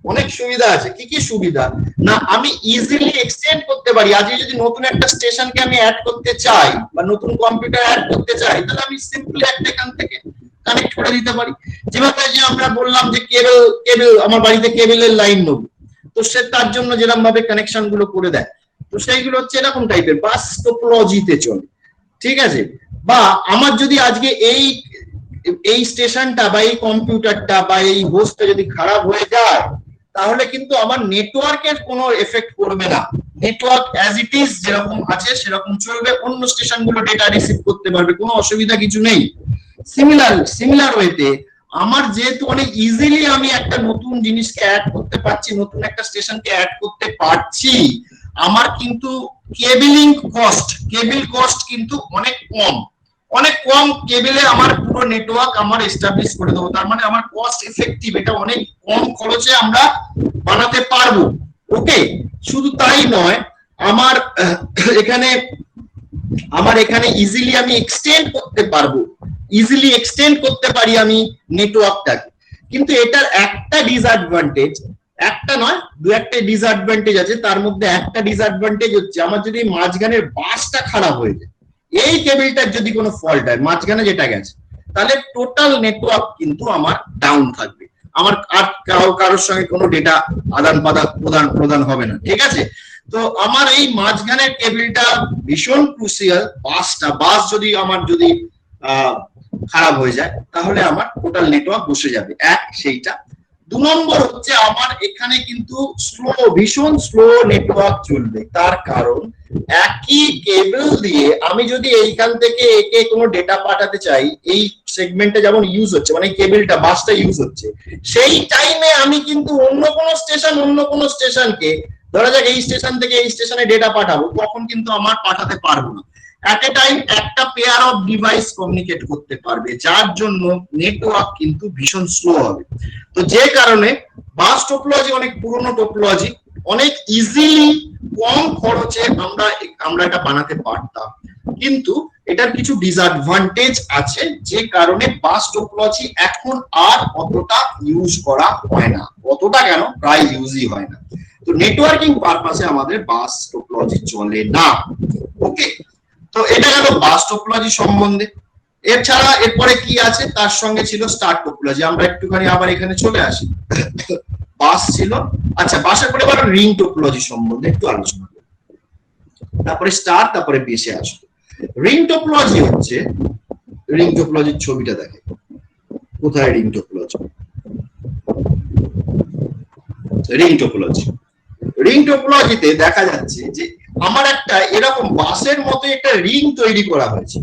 অনেক সুবিধা আছে। কি কি সুবিধা না, আমি ইজিলি এক্সটেন্ড করতে পারি। আজকে যদি নতুন একটা স্টেশনকে আমি অ্যাড করতে চাই বা নতুন কম্পিউটার অ্যাড করতে চাই, তাহলে আমি সিম্পলি একটা এখান থেকে কানেক্ট করে দিতে পারি। যেভাবে যে আমরা বললাম যে কেবল আমার বাড়িতে কেবলের লাইন নেব, তো সে তার জন্য যেরকম ভাবে কানেকশন গুলো করে দেয়, তো সেইগুলো হচ্ছে এরকম টাইপের বাস টোপোলজিতে চলে, ঠিক আছে। বা আমার যদি আজকে এই স্টেশনটা বা এই কম্পিউটারটা বা এই হোস্টটা যদি খারাপ হয়ে যায়, তাহলে কিন্তু আমার নেটওয়ার্কের কোনো এফেক্ট পড়বে না। নেটওয়ার্ক অ্যাজ ইট ইজ যেরকম আছে সেরকম চলবে, অন্য স্টেশনগুলো ডেটা রিসিভ করতে পারবে, কোনো অসুবিধা কিছু নেই। সিমিলার ওয়েতে আমার যেহেতু অনেক ইজিলি আমি একটা নতুন জিনিসকে অ্যাড করতে পারছি, নতুন একটা স্টেশনকে অ্যাড করতে পারছি, আমার কিন্তু কেবল কস্ট কিন্তু অনেক কম কেবলে আমার পুরো নেটওয়ার্ক আমার এস্টাবলিশ করে দেবো। তার মানে আমার কস্ট এফেক্টিভ, এটা অনেক কম খরচে আমরা বানাতে পারবো। ওকে, শুধু তাই নয়, আমার এখানে ইজিলি আমি এক্সটেন্ড করতে পারি আমি নেটওয়ার্কটাকে। কিন্তু এটার একটা ডিসঅ্যাডভান্টেজ, একটা নয় দু একটা ডিসঅ্যাডভান্টেজ আছে। তার মধ্যে একটা ডিসঅ্যাডভান্টেজ হচ্ছে আমার যদি মাঝখানের বাসটা খারাপ হয়ে যায়, এই কেবলটার যদি কোনো ফল্ট হয় মাঝখানে যেটা গেছে, তাহলে টোটাল নেটওয়ার্ক কিন্তু আমার ডাউন থাকবে, আমার আর কারোর সঙ্গে কোনো ডেটা আদান প্রদান হবে না। ঠিক আছে, তো আমার এই মাঝখানের কেবলটা ভীষণ ক্রুশিয়াল। বাস যদি খারাপ হয়ে যায় তাহলে আমার টোটাল নেটওয়ার্ক বসে যাবে, সেইটা। 2 নম্বর হচ্ছে আমার এখানে কিন্তু ভীষণ স্লো নেটওয়ার্ক চলবে। তার কারণ একই কেবল দিয়ে আমি যদি এইখান থেকে একে কোনো ডেটা পাঠাতে চাই, এই সেগমেন্টে যেমন ইউজ হচ্ছে, মানে কেবলটা বাসটা ইউজ হচ্ছে, সেই টাইমে আমি কিন্তু অন্য কোনো স্টেশনকে, ধরা যাক এই স্টেশন থেকে এই স্টেশনে ডেটা পাঠাবো, তখন কিন্তু আমার পাঠাতে পারবো না। এট এ টাইম একটা পেয়ার অফ ডিভাইস কমিউনিকেট করতে পারবে, যার জন্য নেটওয়ার্ক কিন্তু ভীষণ স্লো হবে। তো যে কারণে বাস টোপোলজি অনেক পুরনো টোপোলজি, অনেক ইজিলি কম খরচে আমরা এটা বানাতে পারতাম। কিন্তু এটার কিছু ডিসঅ্যাডভান্টেজ আছে, যে কারণে বাস টোপোলজি এখন আর অতটা ইউজ করা হয় না। অতটা কেন, প্রায় ইউজই হয় না। তো নেটওয়ার্কিং পারপাসে আমাদের বাস টোপোলজি চলে না। ওকে, তো এটা গেল বাস টোপোলজি সম্বন্ধে। এছাড়া এরপরে কি আছে, তার সঙ্গে ছিল স্টার টোপোলজি। আমরা একটুখানি আবার এখানে চলে আসি। বাস ছিল, আচ্ছা বাসের পরে আবার রিং টোপোলজি সম্বন্ধে একটু আলোচনা করি, তারপরে স্টার, তারপরে বেসে আসবে। রিং টোপোলজির ছবিটা দেখে, কোথায় রিং টোপোলজিতে দেখা যাচ্ছে যে আমার একটা এরকম বাসের মতো একটা রিং তৈরি করা হয়েছে,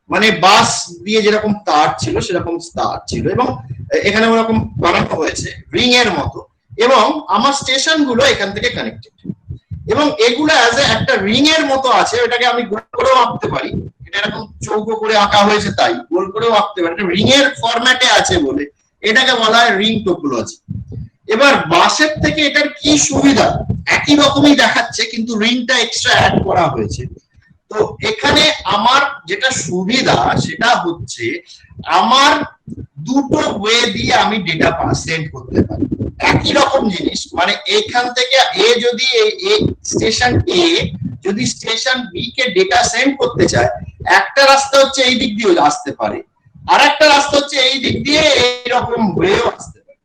মানে বাস দিয়ে যেরকম তার ছিল সেরকম তার ছিল, এবং এখানে ওরকম বানানো হয়েছে রিং এর মতো, এবং আমার স্টেশন গুলো এখান থেকে কানেক্টেড, এবং এগুলো অ্যাজ একটা রিং এর মতো আছে। এটাকে আমি গোল করেও আঁকতে পারি, এটা এরকম চৌকো করে আঁকা হয়েছে তাই গোল করেও আঁকতে পারি, রিং এর ফরম্যাটে আছে বলে এটাকে বলা হয় রিং টোপোলজি। এবার বাসের থেকে এটার কি সুবিধা, একই রকমই দেখাচ্ছে কিন্তু রিংটা এক্সট্রা অ্যাড করা হয়েছে। তো এখানে আমার যেটা সুবিধা সেটা হচ্ছে আমার দুটো ওয়ে দিয়ে আমি ডেটা সেন্ড করতে পারি, একই রকম জিনিস। মানে এখান থেকে যদি স্টেশন এ যদি স্টেশন বি কে ডেটা সেন্ড করতে চায়, একটা রাস্তা হচ্ছে এই দিক দিয়ে আসতে পারে, আর একটা রাস্তা হচ্ছে এই দিক দিয়ে এইরকম ওয়েও আসতে পারে।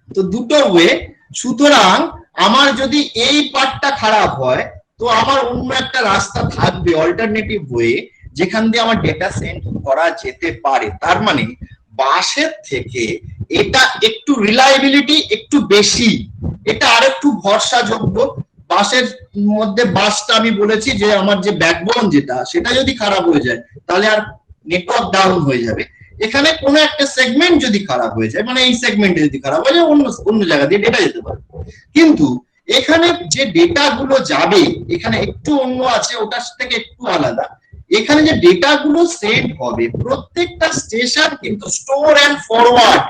তো দুটো ওয়ে, সুতরাং আমার যদি এই পার্টটা খারাপ হয় তো আমার অন্য একটা রাস্তা থাকবে, অল্টারনেটিভ ওয়ে, যেখান দিয়ে আমার ডেটা সেন্ড করা যেতে পারে। তার মানে বাসের থেকে এটা একটু রিলায়েবিলিটি একটু বেশি, এটা আরেকটু ভরসাযোগ্য। বাসের মধ্যে বাসটা আমি বলেছি যে আমার যে ব্যাকবোন যেটা, সেটা যদি খারাপ হয়ে যায় তাহলে আর নেটওয়ার্ক ডাউন হয়ে যাবে। এখানে কোনো একটা সেগমেন্ট যদি খারাপ হয়ে যায়, মানে এই সেগমেন্টে যদি খারাপ হয়ে যায়, অন্য জায়গা দিয়ে ডেটা যেতে পারে। কিন্তু এখানে যে ডেটা গুলো যাবে এখানে একটু অন্য আছে, ওটার থেকে একটু আলাদা। এখানে যে ডেটা গুলো সেন্ড হবে, প্রত্যেকটা স্টেশন কিন্তু স্টোর এন্ড ফরওয়ার্ড,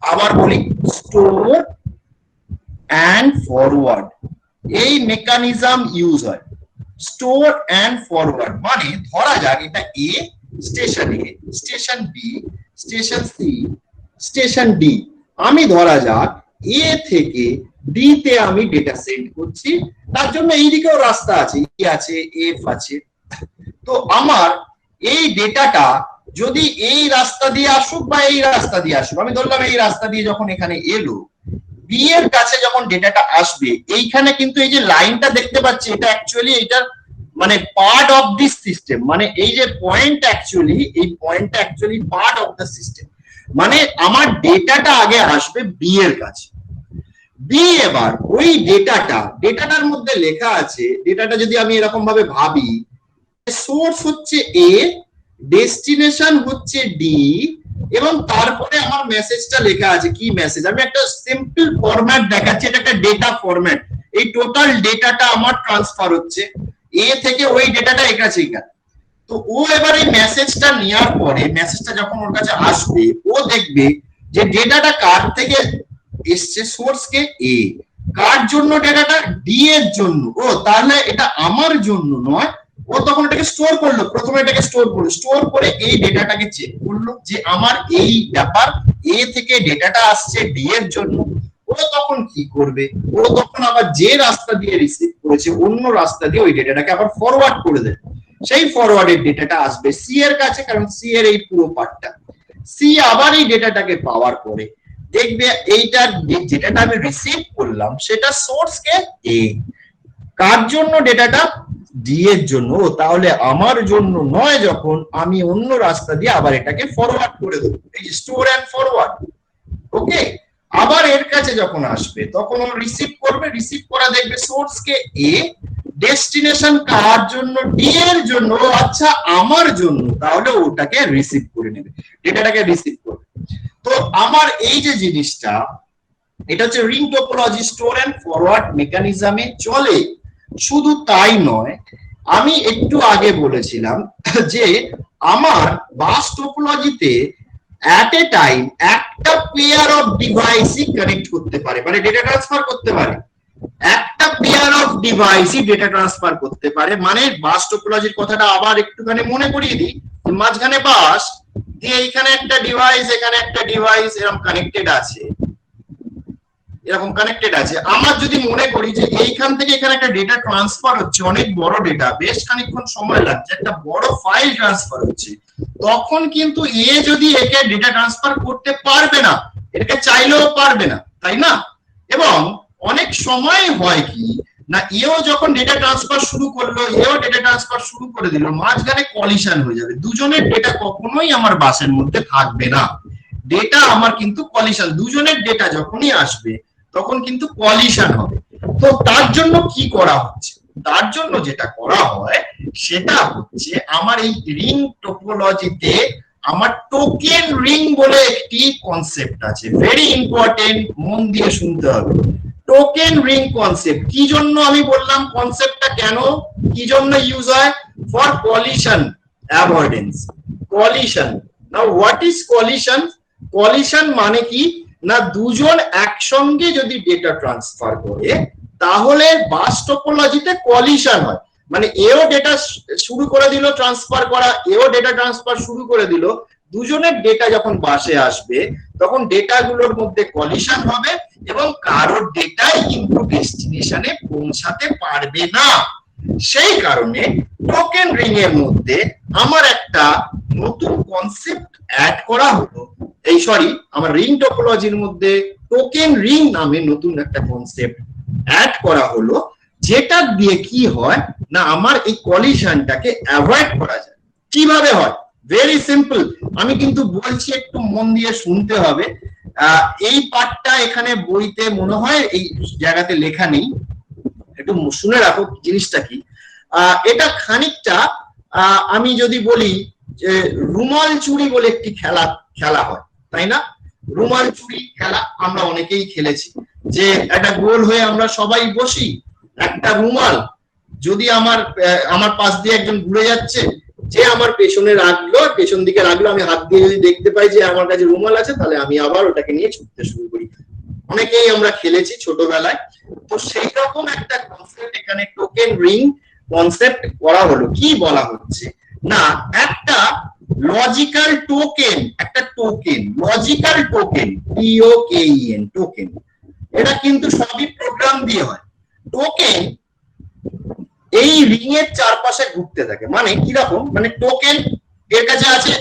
আবার বলি স্টোর এন্ড ফরওয়ার্ড, এই মেকানিজম ইউজ হয়। স্টোর এন্ড ফরওয়ার্ড মানে ধরা যাক এটা A, station A, station B, station C, station D. আমি ধরা যাক এ থেকে ডি তে আমি ডেটা সেন্ড করছি, তার জন্য এইদিকেও রাস্তা আছে, ই আছে, এফ আছে। তো আমার এই ডেটাটা যদি এই রাস্তা দিয়ে আসুক বা এই রাস্তা দিয়ে আসুক, আমি ধরলাম এই রাস্তা দিয়ে যখন এখানে এলো, বি এর কাছে যখন ডেটাটা আসবে, এইখানে কিন্তু এই যে লাইনটা দেখতে পাচ্ছি, এটা অ্যাকচুয়ালি এটার মানে পার্ট অফ দিস সিস্টেম, মানে এই যে পয়েন্ট অ্যাকচুয়ালি, এই পয়েন্টটা actually part of the system. মানে আমার ডেটাটা আগে আসবে বি এর কাছে, বি এবার ওই ডেটাটার মধ্যে লেখা আছে, ডেটাটা যদি আমি এরকম ভাবে ভাবি, সোর্স হচ্ছে এ, ডেস্টিনেশন হচ্ছে ডি, এবং তারপরে আমার মেসেজটা লেখা আছে। কি মেসেজ? আমি একটা সিম্পল ফরম্যাট দেখাচ্ছি, এটা একটা ডেটা ফরম্যাট। এই টোটাল ডেটাটা আমার ট্রান্সফার হচ্ছে এ থেকে ওই ডেটাটা এখানে। তো ও এবার এই মেসেজটা নেওয়ার পরে, মেসেজটা যখন ওর কাছে আসবে, ও দেখবে যে ডেটাটা কার থেকে এসছে, সোর্স কে এ, কার জন্য ডেটাটা, ডি এর জন্য। ও তাহলে এটা আমার জন্য নয়। ও তখন এটাকে স্টোর করলো, প্রথমে এটাকে স্টোর করলো, স্টোর করে এই ডেটাটাকে চেক করলো যে আমার এই ব্যাপার, এ থেকে ডেটাটা আসছে ডি এর জন্য। ও তখন কি করবে? ও তখন আবার যে রাস্তা দিয়ে রিসিভ করেছে, অন্য রাস্তা দিয়ে ওই ডেটাটাকে আবার ফরওয়ার্ড করে দেবে। সেই ফরওয়ার্ডের ডেটাটা আসবে সি এর কাছে, কারণ সি এর এই পুরো পার্টটা। সি আবার এই ডেটাটাকে পাওয়ার পরে দেখবে এইটা যেটা আমি রিসিভ করলাম সেটা সোর্স কে এ, কার জন্য ডেটাটা, ডি এর জন্য। তাহলে আমার জন্য নয়, যখন আমি অন্য রাস্তা দিয়ে আবার এটাকে ফরওয়ার্ড করে দেবো, এই যে স্টোর এন্ড ফরওয়ার্ড। ওকে, আবার এর কাছে যখন আসবে তখন ও রিসিভ করবে, রিসিভ করা দেখবে সোর্স কে এ, ডেস্টিনেশন কার জন্য, ডি এর জন্য। আচ্ছা আমার জন্য, তাহলে ওটাকে রিসিভ করে নেবে, ডেটাটাকে রিসিভ করবে। তো আমার এই যে জিনিসটা, এটা হচ্ছে ring topology, store and forward মেকানিজমে চলে। শুধু তাই নয়, আমি একটু আগে বলেছিলাম যে আমার বাস টোপোলজিতে এট এ টাইম একটা পেয়ার অফ ডিভাইসই কানেক্ট করতে পারে, মানে ডেটা ট্রান্সফার করতে পারে। একটা পেয়ার অফ ডিভাইসই ডেটা ট্রান্সফার করতে পারে। মানে বাস টোপোলজির কথাটা আবার একটুখানি মনে করিয়ে দিই। মাঝখানে বাস দিয়ে এইখানে একটা ডিভাইস, এখানে একটা ডিভাইস এরকম কানেক্টেড আছে, আমার যদি মনে করি যে এইখান থেকে এখানে একটা ডেটা ট্রান্সফার হচ্ছে, অনেক বড় ডেটা, বেশ খানিকক্ষণ সময় লাগছে, একটা বড় ফাইল ট্রান্সফার হচ্ছে, তখন কিন্তু এ যদি একে ডেটা ট্রান্সফার করতে পারবে না, এটাকে চাইলেও পারবে না, তাই না? এবং অনেক সময় হয় কি না, এও যখন ডেটা ট্রান্সফার শুরু করলো, এও ডেটা ট্রান্সফার শুরু করে দিল, মাঝখানে কলিশন হয়ে যাবে। দুজনের ডেটা কখনোই আমার বাসের মধ্যে থাকবে না। ডেটা আমার কিন্তু কলিশন, দুজনের ডেটা যখনই আসবে তখন কিন্তু কলিশন হবে। তো তার জন্য কি করা হচ্ছে? তার জন্য যেটা করা হয় সেটা হচ্ছে, আমার এই রিং টোপোলজিতে আমার টোকেন রিং বলে একটি কনসেপ্ট আছে, ভেরি ইম্পর্টেন্ট, মন দিয়ে শুনতে হবে। টোকেন রিং কনসেপ্ট কি জন্য আমি বললাম, কনসেপ্টটা কেন কি জন্য ইউজ হয়? For collision avoidance. Collision, now what is collision? Collision মানে কি না, দুজন একসঙ্গে যদি ডেটা ট্রান্সফার করে তাহলে বাস টোপোলজিতে কলিশন হয়। মানে এও ডেটা শুরু করে দিল ট্রান্সফার করা, এও ডেটা ট্রান্সফার শুরু করে দিল, দুজনের ডেটা যখন বাসে আসবে তখন ডেটাগুলোর মধ্যে কলিশন হবে এবং কারোর ডেটাই কিন্তু ডেস্টিনেশনে পৌঁছাতে পারবে না। সেই কারণে টোকেন রিং এর মধ্যে আমার একটা নতুন কনসেপ্ট অ্যাড করা হলো, আমার রিং টোপোলজির মধ্যে টোকেন রিং নামে নতুন একটা কনসেপ্ট অ্যাড করা হলো, যেটা দিয়ে কি হয় না, আমার এই কলিশনটাকে অ্যাভয়েড করা যায়। কিভাবে হয়? ভেরি সিম্পল, আমি কিন্তু বলছি, একটু মন দিয়ে শুনতে হবে। এই পার্টটা এখানে বইতে মনে হয় এই জায়গাতে লেখা নেই, একটু শুনে রাখো জিনিসটা কি। এটা খানিকটা আমি যদি বলি যে রুমাল চুরি বলে একটি খেলা হয়, তাই না? রুমাল চুরি খেলা আমরা অনেকেই খেলেছি, যে একটা গোল হয়ে আমরা সবাই বসি, একটা রুমাল যদি আমার পাশ দিয়ে একজন ঘুরে যাচ্ছে, যে আমার পেছনে রাখলো, পেছন দিকে রাখলো, আমি হাত দিয়ে যদি দেখতে পাই যে আমার কাছে রুমাল আছে, তাহলে আমি আবার ওটাকে নিয়ে ছুটতে শুরু করি। অনেকেই আমরা খেলেছি ছোটবেলায়। তো সেই রকম একটা কনসেপ্ট এখানে টোকেন রিং কনসেপ্ট করা হলো। কি বলা হচ্ছে না, একটা লজিক্যাল টোকেন, একটা token, logical token, token, token, এটা কিন্তু সবই প্রোগ্রাম দিয়ে হয়। টোকেন এই রিং এর চারপাশে ঘুরতে থাকে। মানে কিরকম, মানে টোকেন এর কাছে আছে,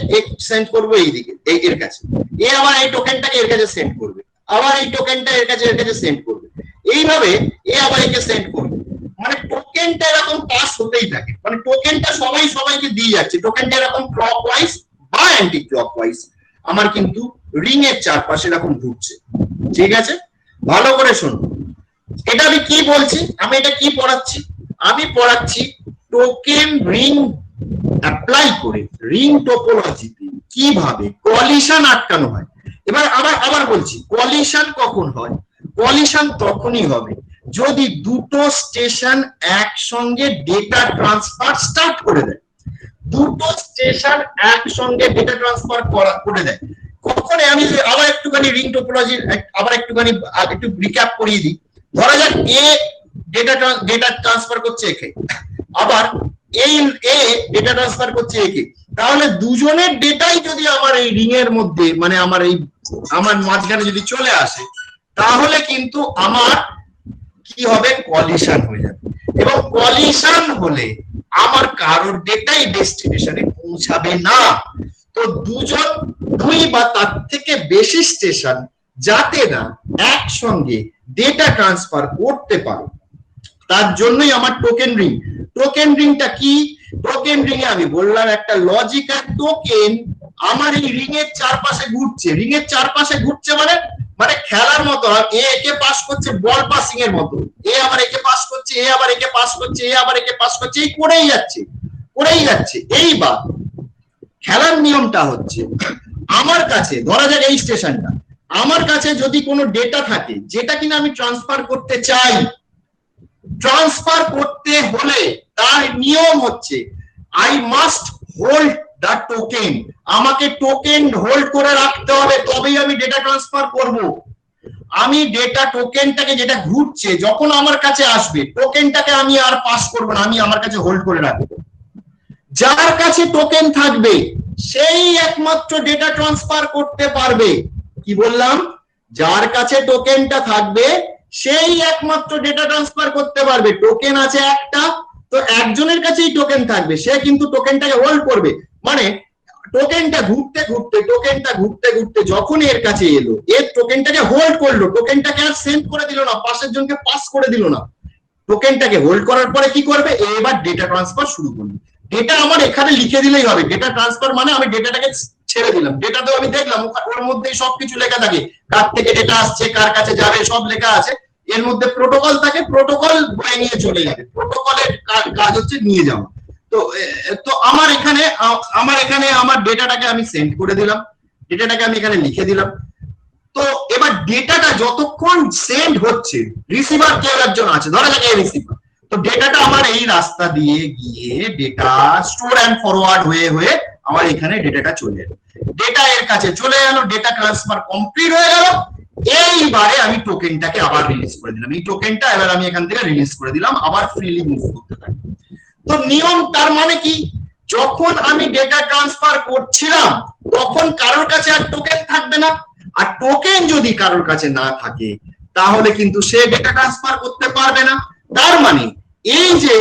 সেন্ড করবো এইদিকে, এর কাছে, এ আবার এই টোকেনটাকে এর কাছে সেন্ড করবে, আবার এই টোকেনটা এর কাছে সেন্ড করবে, এইভাবে এ আবার একে সেন্ড করবে। মানে টোকেনটা এরকম পাস হতেই থাকে, মানে টোকেনটা সবাইকে দিয়ে যাচ্ছে। টোকেনটা এরকম ক্লকওয়াইজ বা অ্যান্টি ক্লকওয়াইজ আমার কিন্তু রিং এর চারপাশে এরকম ঘুরছে, ঠিক আছে? ভালো করে শুনুন, এটা আমি কি বলছি, আমি এটা কি পড়াচ্ছি, আমি পড়াচ্ছি টোকেন রিং অ্যাপ্লাই করে রিং টোপোলজিতে কিভাবে কলিশন আটকানো হয়। এবার আবার আবার বলছি, কলিশন কখন হয়? কলিশন তখনই হবে যদি দুটো স্টেশন একসঙ্গে ডেটা ট্রান্সফার স্টার্ট করে দেয়। দুটো স্টেশন একসঙ্গে ডেটা ট্রান্সফার করে দেয় কখন? আমি আবার একটুখানি রিং টোপোলজি আবার একটুখানি একটু রিক্যাপ করিয়ে দিই। ধরা যাক এ ডেটা ট্রান্সফার করছে একে, আবার এই এ ডেটা ট্রান্সফার করছে একে, তাহলে দুজনের ডেটাই যদি আমার এই রিং এর মধ্যে মানে আমার মাঝখানে যদি চলে আসে, তাহলে কিন্তু আমার কি হবে? কলিশন হয়ে যাবে। এবং কলিশন হলে আমার কারোর ডেটাই ডেস্টিনেশনে পৌঁছাবে না। তো দুই বা তার থেকে বেশি স্টেশন যাতে না একসঙ্গে ডেটা ট্রান্সফার করতে পারে, তার জন্যই আমার টোকেন রিং। টোকেন রিংটা কি? টোকেন রিং এ আমি বললাম একটা লজিক্যাল টোকেন আমার এই রিং এর চারপাশে ঘুরছে। রিং এর চারপাশে ঘুরছে মানে মানে খেলার মতো, এ একে পাস করছে বল পাসিং এর মতো, এ আবার একে পাস করছে, এ আবার একে পাস করছে, এ আবার একে পাস করছে, এই করেই যাচ্ছে করেই যাচ্ছে। এইবার খেলার নিয়মটা হচ্ছে, আমার কাছে ধরা যাক এই স্টেশনটা, আমার কাছে যদি কোনো ডেটা থাকে যেটা কিনা আমি ট্রান্সফার করতে চাই, ট্রান্সফার করতে হলে তার নিয়ম হচ্ছে I must hold the token. আমাকে টোকেন হোল্ড করে রাখতে হবে, তবেই আমি ডেটা ট্রান্সফার করব। আমি ডেটা টোকেনটাকে যেটা ঘুরছে যখন আমার কাছে আসবে, টোকেনটাকে আমি আর পাস করব না, আমি আমার কাছে হোল্ড করে রাখবো। যার কাছে টোকেন থাকবে সেই একমাত্র ডেটা ট্রান্সফার করতে পারবে। কি বললাম? যার কাছে টোকেনটা থাকবে সেই একমাত্র ডেটা ট্রান্সফার করতে পারবে। টোকেন আছে একটা, তো একজনের কাছেই টোকেন থাকবে, সে কিন্তু টোকেনটাকে হোল্ড করবে। মানে টোকেনটা ঘুরতে ঘুরতে যখন এর কাছে এলো, এর টোকেনটাকে হোল্ড করলো, টোকেনটাকে আর সেন্ড করে দিল না, পাশের জনকে পাস করে দিল না, টোকেনটাকে হোল্ড করার পরে কি করবে? এবার ডেটা ট্রান্সফার শুরু করবে। ডেটা আমার এখানে লিখে দিলেই হবে। ডেটা ট্রান্সফার মানে আমি ডেটাটাকে ছেড়ে দিলাম, ডেটাতেও আমি দেখলাম ওর মধ্যেই সবকিছু লেখা থাকে, কার থেকে ডেটা আসছে, কার কাছে যাবে, সব লেখা আছে। এর মধ্যে প্রোটোকল থাকে, প্রোটোকল বয়ে নিয়ে চলে যাবে, প্রোটোকলের কাজ হচ্ছে নিয়ে যাওয়া। তো তো আমার এখানে আমার ডেটাটাকে আমি সেন্ড করে দিলাম, ডেটাটাকে আমি এখানে লিখে দিলাম। তো এবার ডেটাটা যতক্ষণ সেন্ড হচ্ছে, রিসিভার কেউ একজন আছে, ধরা যাক এই রিসিভার, তো ডেটাটা আমার এই রাস্তা দিয়ে গিয়ে ডেটা স্টোর অ্যান্ড ফরওয়ার্ড হয়ে আমার এখানে ডেটাটা চলে এলো, ডেটা এর কাছে চলে গেল, ডেটা ট্রান্সফার কমপ্লিট হয়ে গেল। এইবারে আমি টোকেনটাকে আবার রিলিজ করে দিলাম, এই টোকেনটা এবার আমি এখান থেকে রিলিজ করে দিলাম, আবার ফ্রিলি মুভ করতে পারি। তো নিয়ম তার মানে কি? যখন আমি ডেটা ট্রান্সফার করছিলাম তখন কারোর কাছে আর টোকেন থাকবে না, আর টোকেন যদি কারোর কাছে না থাকে তাহলে কিন্তু সে ডেটা ট্রান্সফার করতে পারবে না। তার মানে এই যে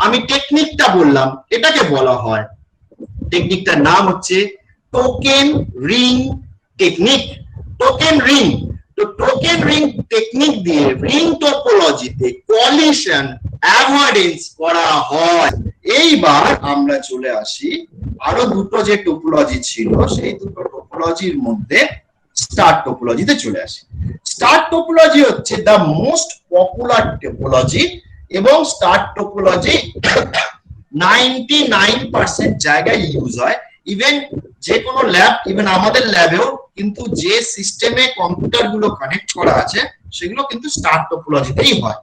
আমি টেকনিকটা বললাম, এটাকে বলা হয়, টেকনিকটার নাম হচ্ছে token ring technique. Token ring, তো টোকেন রিং টেকনিক দিয়ে রিং টোপোলজিতে কলিশন অ্যাভয়েডেন্স করা হয়। এইবার আমরা চলে আসি আরো দুটো যে টোপোলজি ছিল, সেই দুটো টোপোলজির মধ্যে স্টার টোপোলজিতে চলে আসি। স্টার টোপোলজি হচ্ছে দ্য মোস্ট পপুলার টোপোলজি, এবং স্টার টোপোলজি 99% জায়গায় ইউজ হয়। ইভেন যে কোনো ল্যাব, ইভেন আমাদের ল্যাবেও কিন্তু যে সিস্টেমে কম্পিউটার গুলো কানেক্ট করা আছে সেগুলো কিন্তু স্টার টোপোলজিতেই হয়।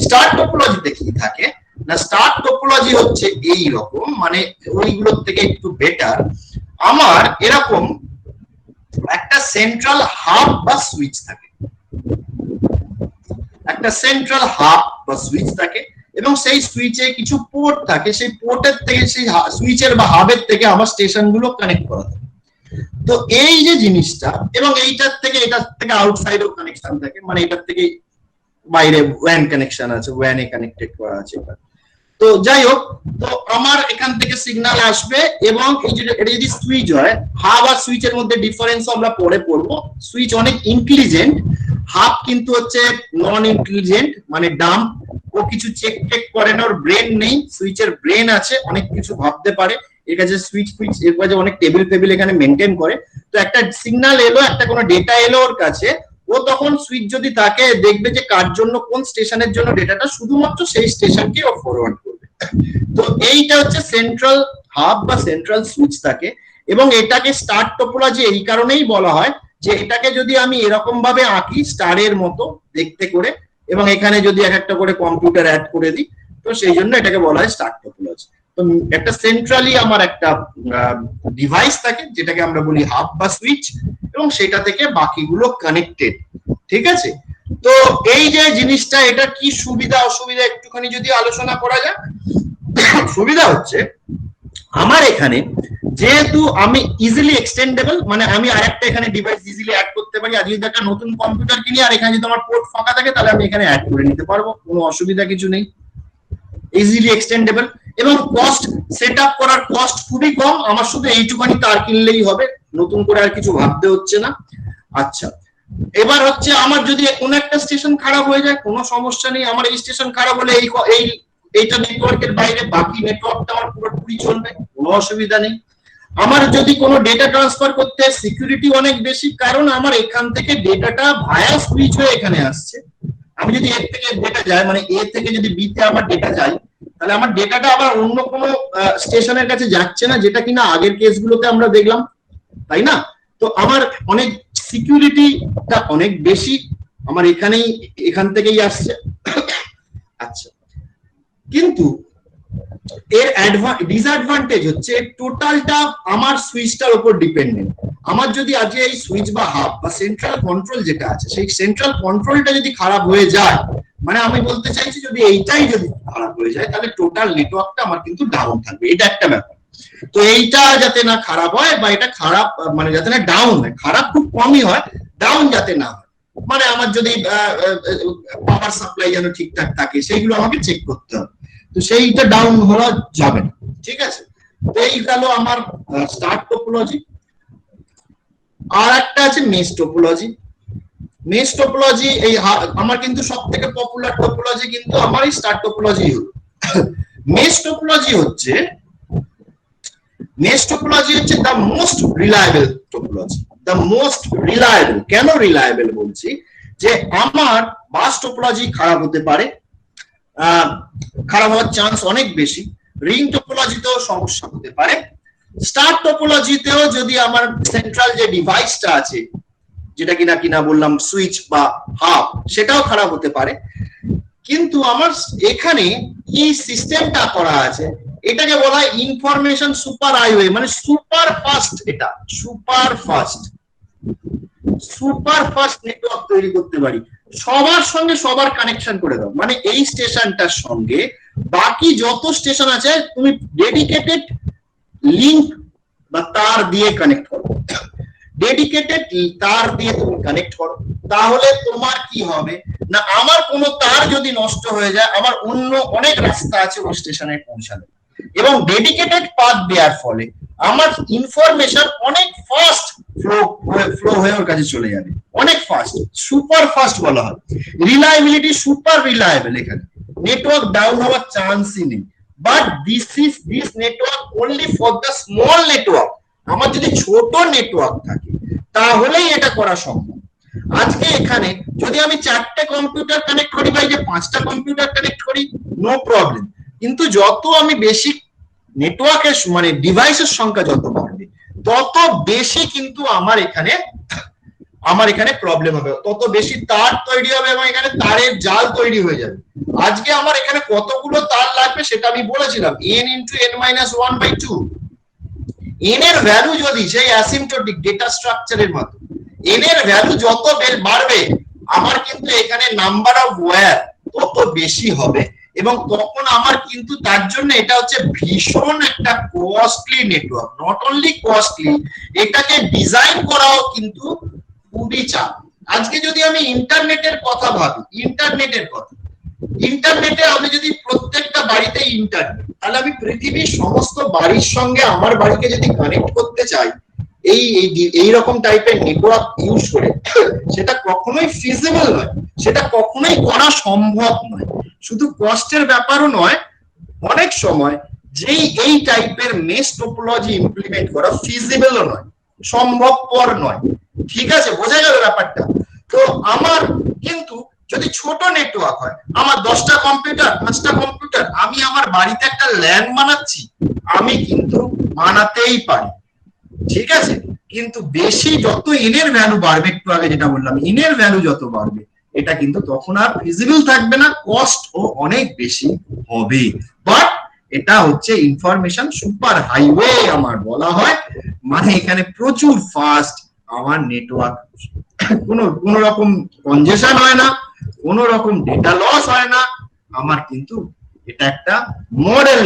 স্টার টোপোলজিতে কি থাকে না, স্টার টোপোলজি হচ্ছে এই রকম, মানে ওইগুলোর থেকে একটু বেটার। আমার এরকম একটা সেন্ট্রাল হাব বা সুইচ থাকে, একটা সেন্ট্রাল হাব বা সুইচ থাকে, এবং সেই সুইচে কিছু পোর্ট থাকে, সেই পোর্টের থেকে, সেই সুইচের বা হাবের থেকে আমার স্টেশন গুলো কানেক্ট করা থাকে। তো এই যে জিনিসটা, এবং এটার থেকে আউটসাইডও কানেকশন থাকে, মানে এটার থেকে বাইরে ওয়্যান কানেকশন আছে, ওয়্যানে কানেক্টেড করা আছে। তো যাই হোক, তো আমার এখান থেকে সিগন্যাল আসবে, এবং এই যে এটা যদি সুইচ হয়, হাব আর সুইচের মধ্যে ডিফারেন্স আমরা পরে পড়বো। সুইচ অনেক ইন্টেলিজেন্ট, হাব কিন্তু হচ্ছে নন ইন্টেলিজেন্ট, মানে ডাম, ও কিছু চেক করে না, ওর ব্রেন নেই। সুইচের ব্রেন আছে, অনেক কিছু ভাবতে পারে, এর কাছে সুইচ এর কাছে অনেক টেবিল এখানে মেনটেন করে। তো একটা সিগন্যাল এলো, একটা কোনো ডেটা এলো ওর কাছে, ও তখন সুইচ যদি থাকে দেখবে যে কার জন্য কোন স্টেশনের জন্য ডেটাটা শুধুমাত্র সেই স্টেশনকে ও ফরওয়ার্ড করবে। তো এইটা হচ্ছে সেন্ট্রাল হাব বা সেন্ট্রাল সুইচ থাকে, এবং এটাকে স্টার টোপোলজি এই কারণেই বলা হয় যে এটাকে যদি আমি এরকম ভাবে আঁকি স্টারের মতো দেখতে করে, এবং এখানে যদি এক একটা করে কম্পিউটার অ্যাড করে দিই, তো সেই জন্য এটাকে বলা হয় স্টার টোপোলজি। তো একটা সেন্ট্রালি আমার একটা ডিভাইস থাকে যেটাকে আমরা বলি হাব বা সুইচ, এবং সেটা থেকে বাকিগুলো কানেক্টেড। ঠিক আছে, তো এই যে জিনিসটা, এটা কি সুবিধা অসুবিধা একটুখানি যদি আলোচনা করা যায়। সুবিধা হচ্ছে আমার এখানে যেহেতু আমি ইজিলি এক্সটেন্ডেবল, মানে আমি আরেকটা এখানে ডিভাইস ইজিলি অ্যাড করতে পারি। আজ যদি একটা নতুন কম্পিউটার কিনি আর এখানে যদি আমার পোর্ট ফাঁকা থাকে, তাহলে আমি এখানে অ্যাড করে নিতে পারবো, কোনো অসুবিধা কিছু নেই, ইজিলি এক্সটেন্ডেবল। এবং কস্ট, সেট আপ করার কস্ট খুবই কম, আমার শুধু এইটুখানি তার কিনলেই হবে, নতুন করে আর কিছু ভাবতে হচ্ছে না। আচ্ছা, এবার হচ্ছে আমার যদি কোনো একটা স্টেশন খারাপ হয়ে যায়, কোনো সমস্যা নেই, আমার এই স্টেশন খারাপ হলে এইটা নেটওয়ার্কের বাইরে বাকি নেটওয়ার্কটা আমার পুরোপুরি চলবে, কোনো অসুবিধা নেই। আমার যদি কোনো ডেটা ট্রান্সফার করতে হয়, সিকিউরিটি অনেক বেশি, কারণ আমার এখান থেকে ডেটাটা ভায়া সুইচ হয়ে এখানে আসছে। আমি যদি এর থেকে ডেটা যায়, মানে এ থেকে যদি বি তে আমার ডেটা যায়, তাহলে আমার ডেটাটা আবার অন্য কোনো স্টেশনের কাছে যাচ্ছে না, যেটা কিনা আগের কেসগুলোতে আমরা দেখলাম, তাই না? তো আমার অনেক সিকিউরিটিটা অনেক বেশি, আমার এখান থেকেই আসছে। আচ্ছা, কিন্তু এর ডিসঅ্যাডভান্টেজ হচ্ছে টোটালটা আমার সুইচটার উপর ডিপেন্ডেন্ট। আমার যদি আজকে এই সুইচ বা হাব বা সেন্ট্রাল কন্ট্রোল যেটা আছে, সেই সেন্ট্রাল কন্ট্রোলটা যদি খারাপ হয়ে যায়, মানে আমি বলতে চাইছি যদি এইটাই যদি খারাপ হয়ে যায়, তাহলে টোটাল নেটওয়ার্কটা আমার কিন্তু ডাউন থাকবে, এটা একটা ব্যাপার। তো এইটা যাতে না খারাপ হয়, বা এটা খারাপ মানে যাতে না ডাউন হয়, খারাপ খুব কমই হয়, ডাউন যাতে না হয়, মানে আমার যদি পাওয়ার সাপ্লাই যেন ঠিকঠাক থাকে, সেইগুলো আমাকে চেক করতে হবে। তো সেইটা ডাউন হওয়া যাবে না, ঠিক আছে? তো এই গেল আমার স্টার টোপোলজি। আর একটা আছে মেশ টোপোলজি। মেশ টোপোলজি এই আমার কিন্তু সবথেকে পপুলার টোপোলজি কিন্তু আমার এই স্টার টোপোলজি হলো। মেশ টোপোলজি হচ্ছে the most reliable topology. The most reliable, কেন রিলায়েবল বলছি, যে আমার বাস টোপোলজি খারাপ হতে পারে, খারাপ হওয়ার চান্স অনেক বেশি, রিং টোপোলজিতেও সমস্যা হতে পারে, স্টার টোপোলজিতেও যদি আমার সেন্ট্রাল যে ডিভাইসটা আছে, যেটা কিনা বললাম সুইচ বা হাব, সেটাও খারাপ হতে পারে। কিন্তু আমার এখানে কি সিস্টেমটা করা আছে, এটাকে বলা হয় ইনফরমেশন সুপার হাইওয়ে, মানে সুপার ফাস্ট, এটা সুপার ফাস্ট নেটওয়ার্ক তৈরি করতে পারি। সবার সঙ্গে সবার কানেকশন করে দাও, মানে এই স্টেশনটার সঙ্গে বাকি যত স্টেশন আছে তুমি ডেডিকেটেড লিংক বা তার দিয়ে কানেক্ট করো, ডেডিকেটেড তার দিয়ে তুমি কানেক্ট করো। তাহলে তোমার কি হবে না, আমার কোনো তার যদি নষ্ট হয়ে যায়, আমার অন্য অনেক রাস্তা আছে ওই স্টেশনে পৌঁছানো, এবং ডেডিকেটেড পাথ দেওয়ার ফলে আমার ইনফরমেশন অনেক ফাস্ট ফ্লো হয়ে ওর কাছে চলে যাবে, অনেক ফাস্ট, সুপার ফাস্ট বলা হয়। রিলায়েবিলিটি সুপার রিলায়েবল, এখানে নেটওয়ার্ক ডাউন হওয়ার চান্সই নেই। But this network only for the small network. আমার যদি ছোট নেটওয়ার্ক থাকে তাহলেই এটা করা সম্ভব। আজকে এখানে যদি আমি 4টে কম্পিউটার কানেক্ট করি বা 5টা কম্পিউটার কানেক্ট করি, নো প্রবলেম, কিন্তু যত আমি বেশি নেটওয়ার্কের মানে ডিভাইসের সংখ্যা যত বাড়বে, তত বেশি কিন্তু আমার এখানে প্রবলেম হবে, তত বেশি তার তৈরি হবে, এবং এখানে তারের জাল তৈরি হয়ে যাবে। আজকে আমার এখানে কতগুলো তার লাগবে সেটা আমি বলেছিলাম, n×n-1/2। n এর ভ্যালু যদি সেই অ্যাসিম্পটোটিক ডেটা স্ট্রাকচারের মতো, n এর ভ্যালু যত বাড়বে, আমার কিন্তু এখানে নাম্বার অফ ওয়্যার তত বেশি হবে, এবং তখন আমার কিন্তু তার জন্য এটা হচ্ছে ভীষণ একটা costly network. Not only costly, এটাকে ডিজাইন করাও কিন্তু খুবই চাপ। আজকে যদি আমি ইন্টারনেটের কথা ভাবি, ইন্টারনেটে আমি যদি প্রত্যেকটা বাড়িতে ইন্টারনেট, তাহলে আমি পৃথিবীর সমস্ত বাড়ির সঙ্গে আমার বাড়িকে যদি কানেক্ট করতে চাই এই রকম টাইপের নেটওয়ার্ক ইউজ করে, সেটা কখনোই ফিজিবল নয়, সেটা কখনোই করা সম্ভব নয়। শুধু কষ্টের ব্যাপারও নয়, অনেক সময় যেই এই টাইপের মেশ টোপোলজি ইমপ্লিমেন্ট করা ফিজিবলও নয়, সম্ভবপর নয়। ঠিক আছে, বোঝা গেল ব্যাপারটা? তো আমার কিন্তু যদি ছোট নেটওয়ার্ক হয়, আমার 10টা কম্পিউটার, 5টা কম্পিউটার, আমি আমার বাড়িতে একটা ল্যান বানাচ্ছি, আমি কিন্তু বানাতেই পারি, ঠিক আছে। কিন্তু বেশি যত ইনের ভ্যালু বাড়বে, একটু আগে যেটা বললাম, ইনের ভ্যালু যত বাড়বে, এটা কিন্তু তখন আর ফিজিবল থাকবে না, কস্ট ও অনেক বেশি হবে। বাট এটা হচ্ছে ইনফরমেশন সুপার হাইওয়ে আমার বলা হয়, মানে এখানে প্রচুর ফাস্ট আমার নেটওয়ার্ক, কোনো রকম কনজেশন হয় না, কোনো রকম ডেটা লস হয় না আমার, কিন্তু এটা একটা মডেল